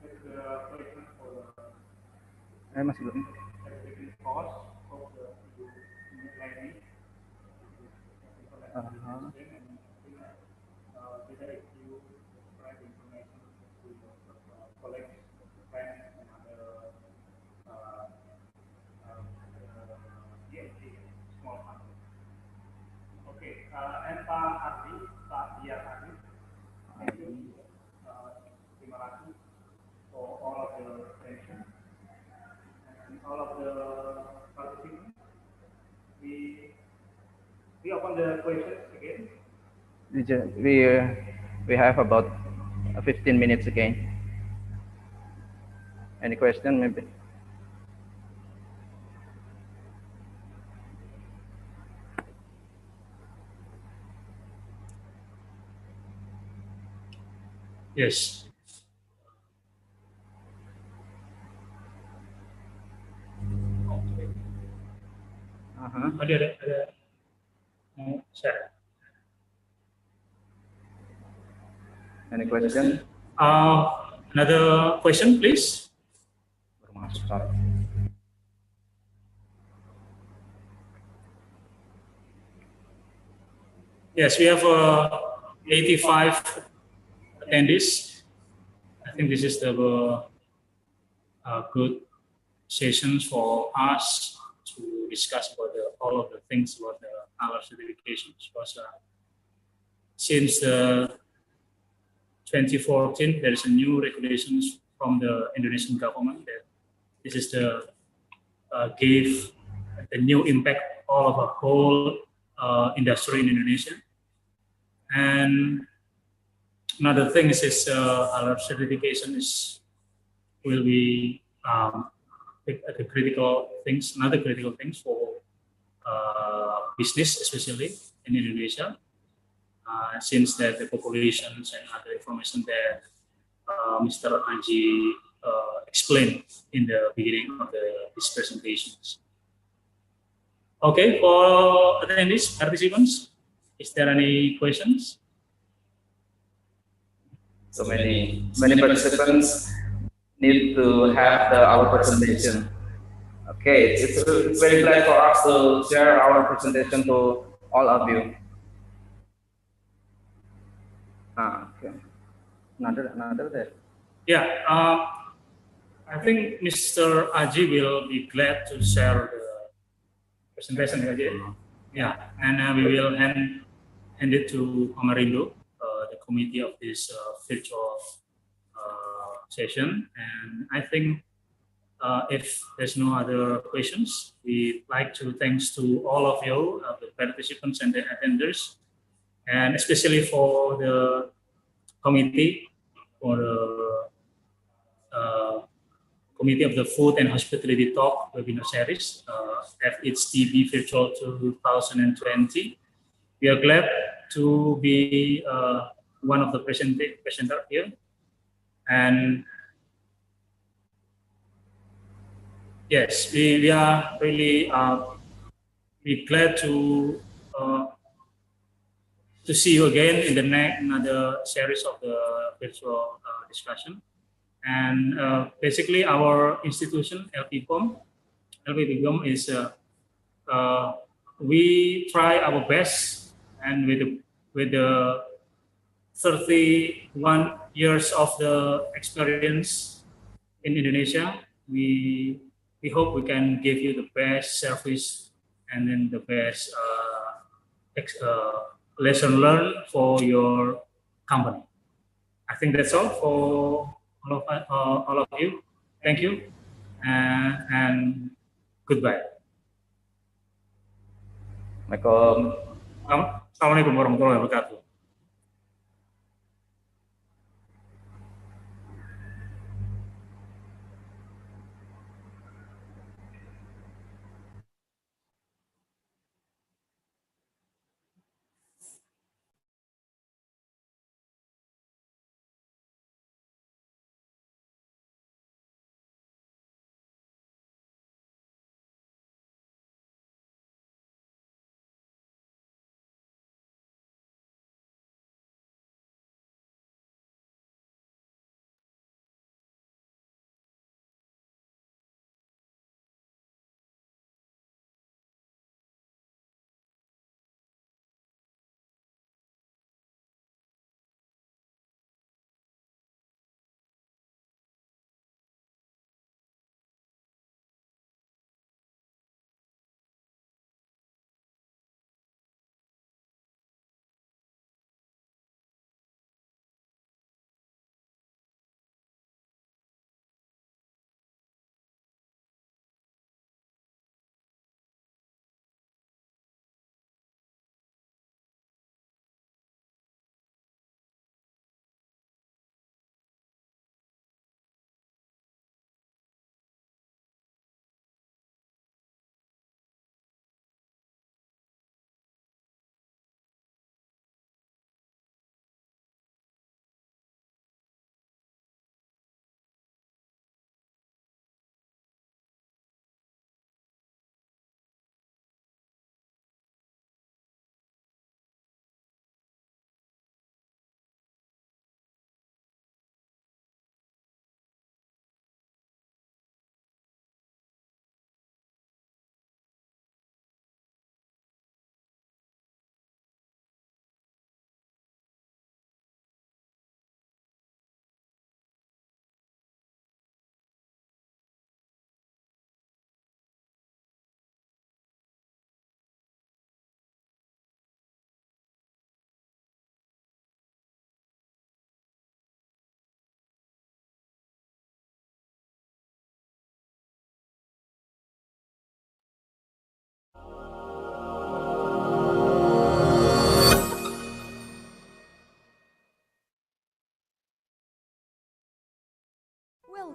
That's the question for the Masih belum. certificate cost of the planning. Whether if you provide information to collect plan and other DMT, small company. Okay, and Pak Ardi, on the questions again. We have about 15 minutes again. Any question maybe? Yes. Ada mau share. Any question? Another question, please. Yes, we have 85 attendees. I think this is the good sessions for us to discuss about all of the things about the Halal certifications. Because since 2014, there is a new regulations from the Indonesian government that this is the gave the new impact all of the whole industry in Indonesia. And another thing is Halal certification will be the critical things, another critical things for business, especially in Indonesia, since that the populations and other information that Mr. Anji explained in the beginning of his presentations. Okay, for attendees, participants, is there any questions? So many participants need to have our presentation. Okay, it's very glad for us to share our presentation to all of you. Okay. Another there. Yeah, I think Mr. Aji will be glad to share the presentation. Yeah, and we will hand it to Amarindo, the committee of this virtual session. And I think if there's no other questions, we'd like to thanks to all of you, the participants and the attenders, and especially for the committee, for the Committee of the Food and Hospitality Talk webinar series, FHTB Virtual 2020. We are glad to be one of the presenter here. And yes, we are really glad to see you again in the next another series of the virtual discussion. And basically, our institution LPPOM is we try our best, and with the 31 years of the experience in Indonesia, we hope we can give you the best service and then the best lesson learned for your company. I think that's all for all of you. Thank you and goodbye. Assalamualaikum warahmatullahi wabarakatuh.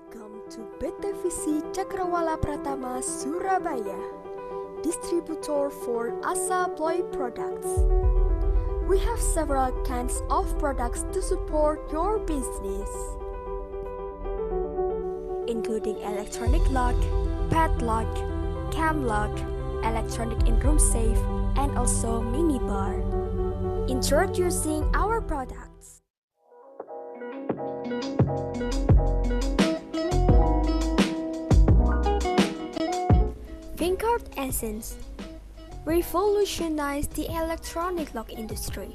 Welcome to BTVC Cakrawala Pratama Surabaya, distributor for Asa Ploy products. We have several kinds of products to support your business, including electronic lock, padlock, cam lock, electronic in-room safe, and also minibar. Introducing our products. Fingercard Essence revolutionized the electronic lock industry,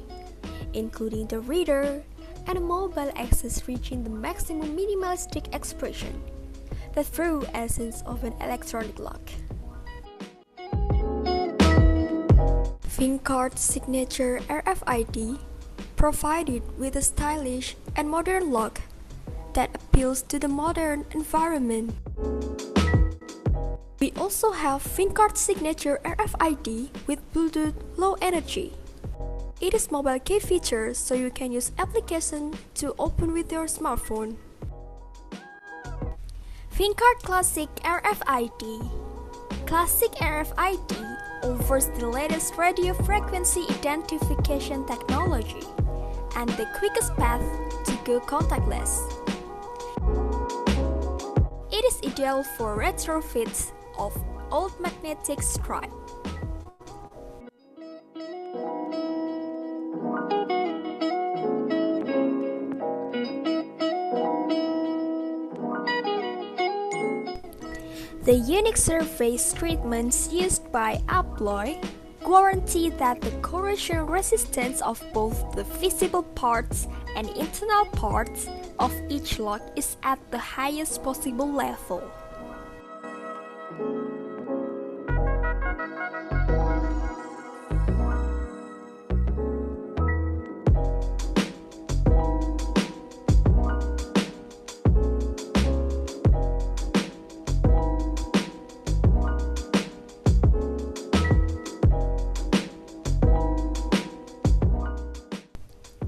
including the reader and mobile access reaching the maximum minimalistic expression, the true essence of an electronic lock. Fingercard Signature RFID provided with a stylish and modern lock that appeals to the modern environment. We also have Fingercard Signature RFID with Bluetooth Low Energy. It is mobile key feature, so you can use application to open with your smartphone. Fingercard Classic RFID. Classic RFID offers the latest radio frequency identification technology and the quickest path to go contactless. It is ideal for retrofits of old magnetic stripe. The unique surface treatments used by Alloy guarantee that the corrosion resistance of both the visible parts and internal parts of each lock is at the highest possible level.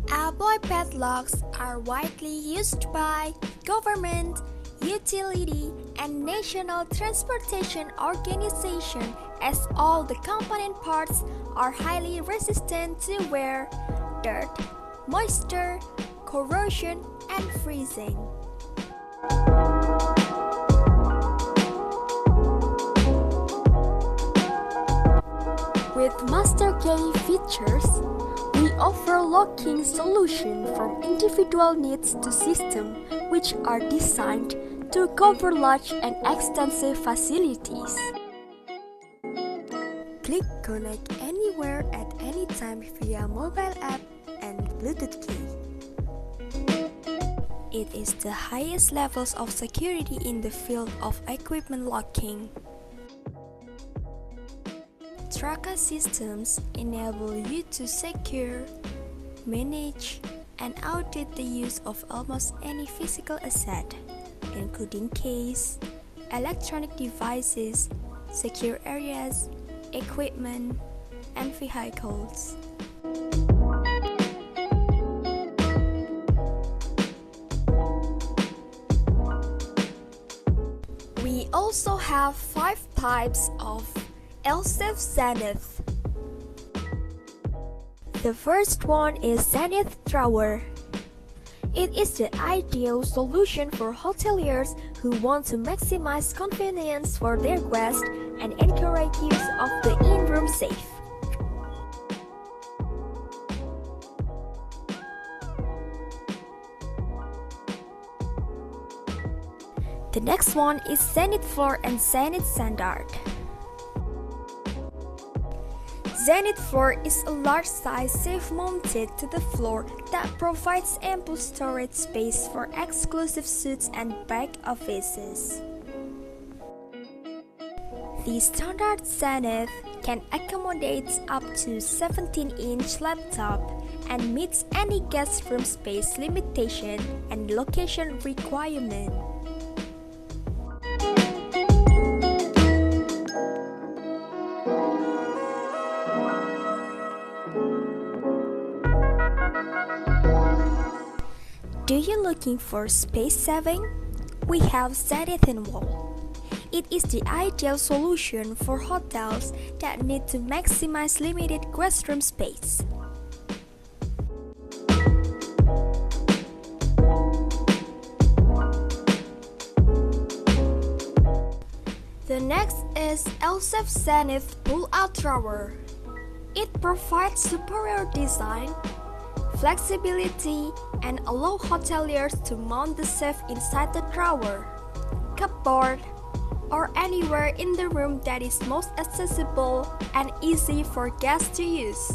Alloy padlocks are widely used by government, utility, and national transportation organization, as all the component parts are highly resistant to wear, dirt, moisture, corrosion, and freezing. With master key features, we offer locking solutions from individual needs to systems which are designed to cover large and extensive facilities. Click connect anywhere at any time via mobile app and Bluetooth key. It is the highest levels of security in the field of equipment locking. Tracker systems enable you to secure, manage, and audit the use of almost any physical asset, including keys, electronic devices, secure areas, equipment, and vehicles. We also have 5 types of L-Safe Zenith. The first one is Zenith Drawer. It is the ideal solution for hoteliers who want to maximize convenience for their guests and encourage use of the in-room safe. The next one is Zenith Floor and Zenith Standard. Zenith Floor is a large-size safe mounted to the floor that provides ample storage space for exclusive suites and back offices. The standard Zenith can accommodate up to 17-inch laptop and meets any guest room space limitation and location requirement. Do you looking for space saving? we have Zenithin wall. It is the ideal solution for hotels that need to maximize limited restroom space. The next is LSEF Zenith Pull-Out Drawer. It provides superior design, flexibility, and allow hoteliers to mount the safe inside the drawer, cupboard, or anywhere in the room that is most accessible and easy for guests to use.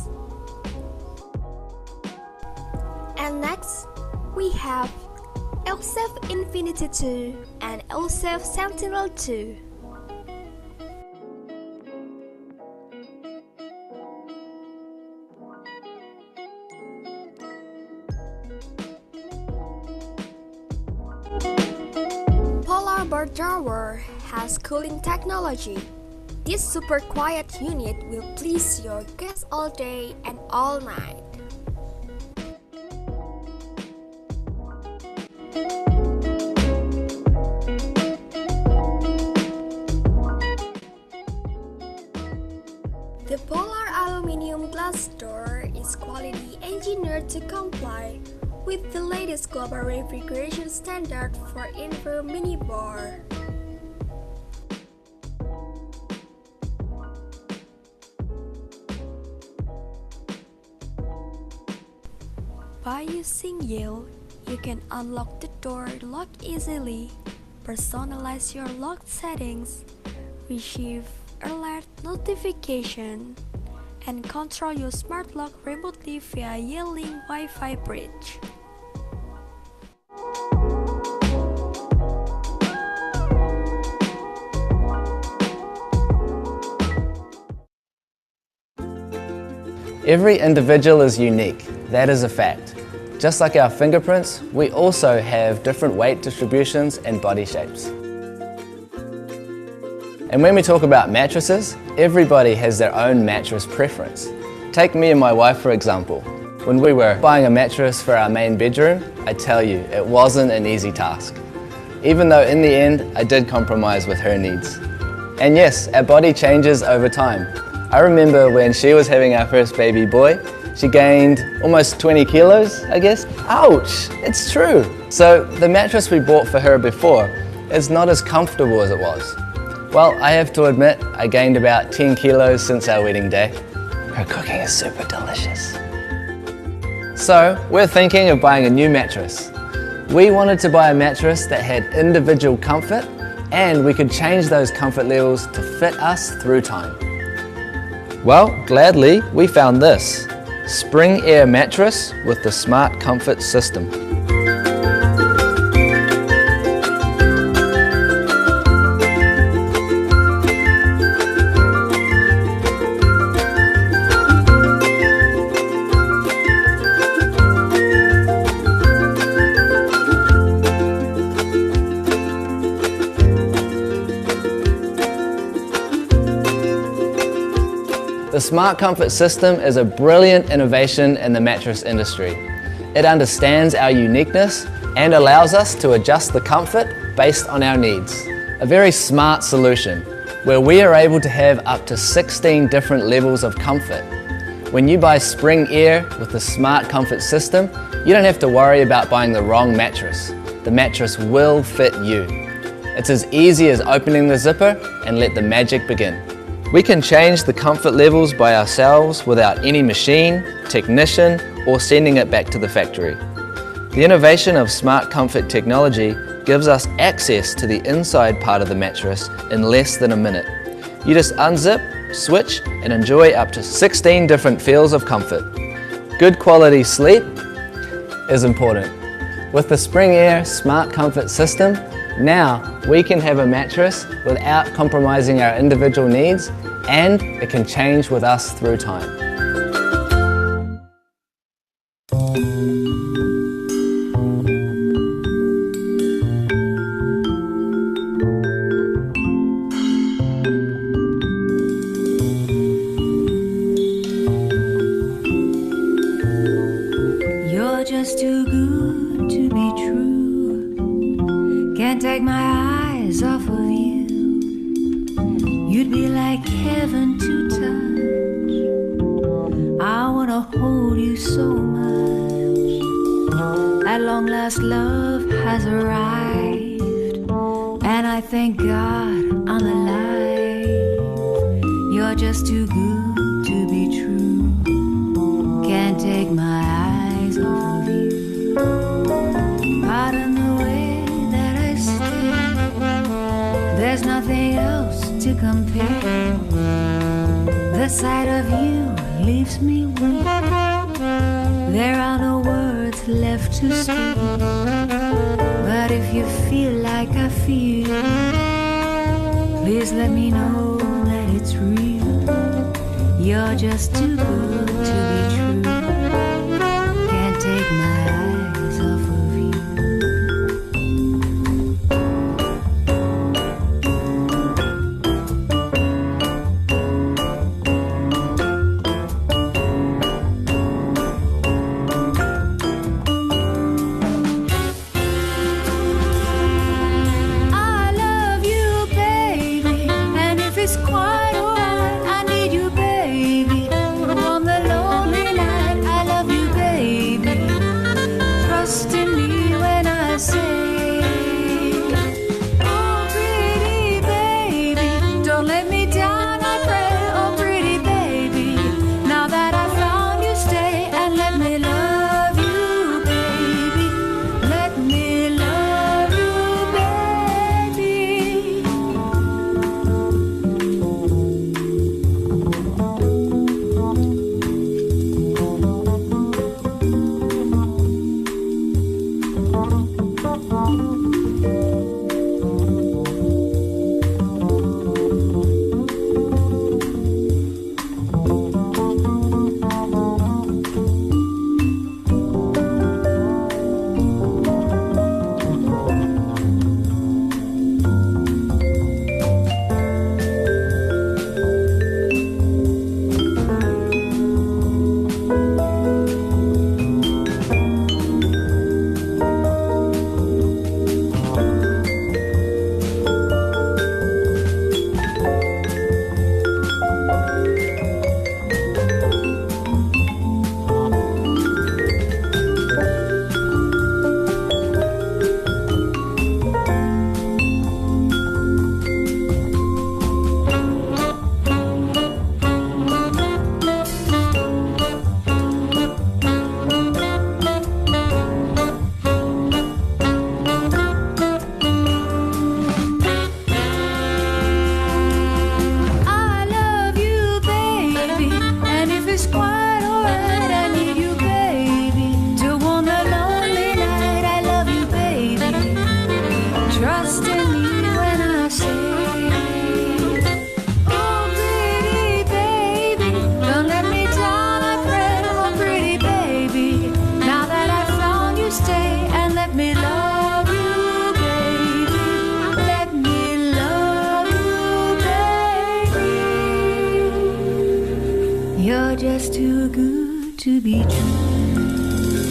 And next, we have LSEF Infinity 2 and LSEF Sentinel 2. Polar Bar Drawer has cooling technology. This super quiet unit will please your guests all day and all night. The Polar aluminum glass door is quality engineered to comply with the latest global refrigeration standard for indoor minibar. By using Yale, you can unlock the door lock easily, personalize your lock settings, receive alert notification, and control your smart lock remotely via Yale Link Wi-Fi bridge. Every individual is unique, that is a fact. Just like our fingerprints, we also have different weight distributions and body shapes. And when we talk about mattresses, everybody has their own mattress preference. Take me and my wife for example. When we were buying a mattress for our main bedroom, I tell you, it wasn't an easy task. Even though in the end, I did compromise with her needs. And yes, our body changes over time. I remember when she was having our first baby boy, she gained almost 20 kilos, I guess. Ouch, it's true. So the mattress we bought for her before is not as comfortable as it was. Well, I have to admit, I gained about 10 kilos since our wedding day. Her cooking is super delicious. So, we're thinking of buying a new mattress. We wanted to buy a mattress that had individual comfort and we could change those comfort levels to fit us through time. Well, gladly, we found this. Spring Air mattress with the Smart Comfort system. The Smart Comfort system is a brilliant innovation in the mattress industry. It understands our uniqueness and allows us to adjust the comfort based on our needs. A very smart solution where we are able to have up to 16 different levels of comfort. When you buy Spring Air with the Smart Comfort system, you don't have to worry about buying the wrong mattress. The mattress will fit you. It's as easy as opening the zipper and let the magic begin. We can change the comfort levels by ourselves without any machine, technician, or sending it back to the factory. The innovation of Smart Comfort technology gives us access to the inside part of the mattress in less than a minute. You just unzip, switch, and enjoy up to 16 different feels of comfort. Good quality sleep is important. With the Spring Air Smart Comfort system, now we can have a mattress without compromising our individual needs, and it can change with us through time. You're just too good to be true. Can't take my eyes off of you. You'd be like heaven to touch. I wanna hold you so much. At long last love has arrived, and I thank God I'm alive. You're just too good to be true. Can't take my eyes off of you. Pardon the way that I stare. There's nothing else to compare. The sight of you leaves me weak. There are no words left to speak. But if you feel like I feel, please let me know that it's real. You're just too good to be true. Can't take my eyes off of you. You're just too good to be true.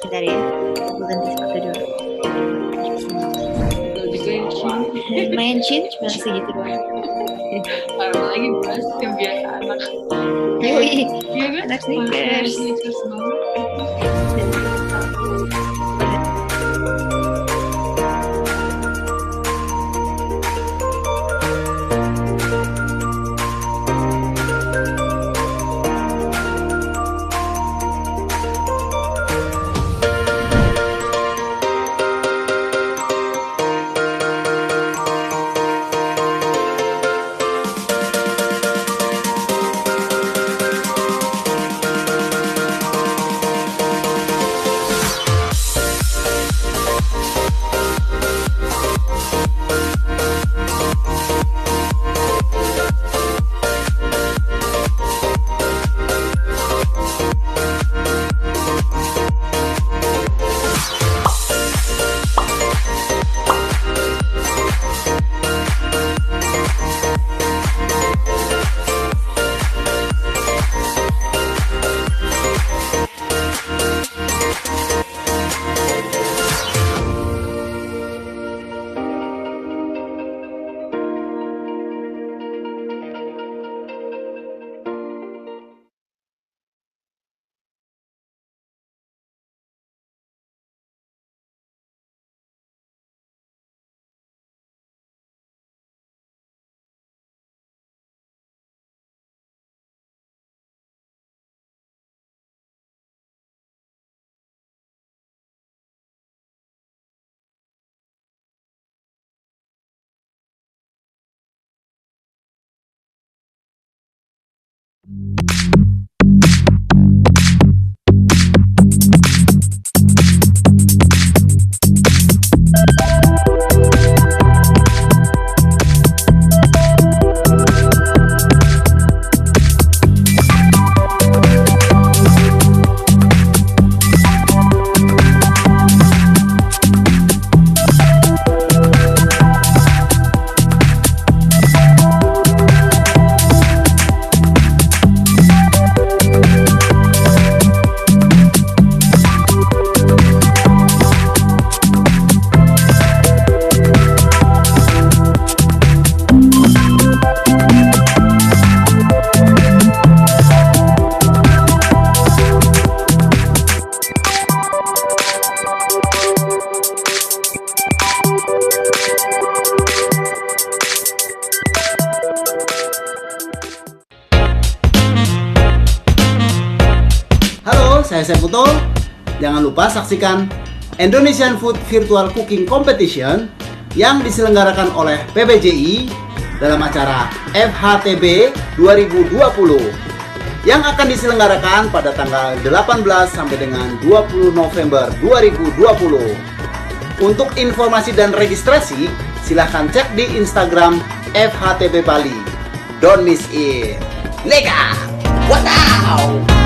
Bentar ya, aku ganti sepatu dulu. Lumayan chin, cuma segitu doang. Apalagi bahas kebiasaan anak. Yoi, Iya kan? anak sneakers. Sneakers banget. Saya Seputo. Jangan lupa saksikan Indonesian Food Virtual Cooking Competition yang diselenggarakan oleh PBJI dalam acara FHTB 2020 yang akan diselenggarakan pada tanggal 18 sampai dengan 20 November 2020. Untuk informasi dan registrasi, silahkan cek di Instagram FHTB Bali. Don't miss it. Lega! Wow!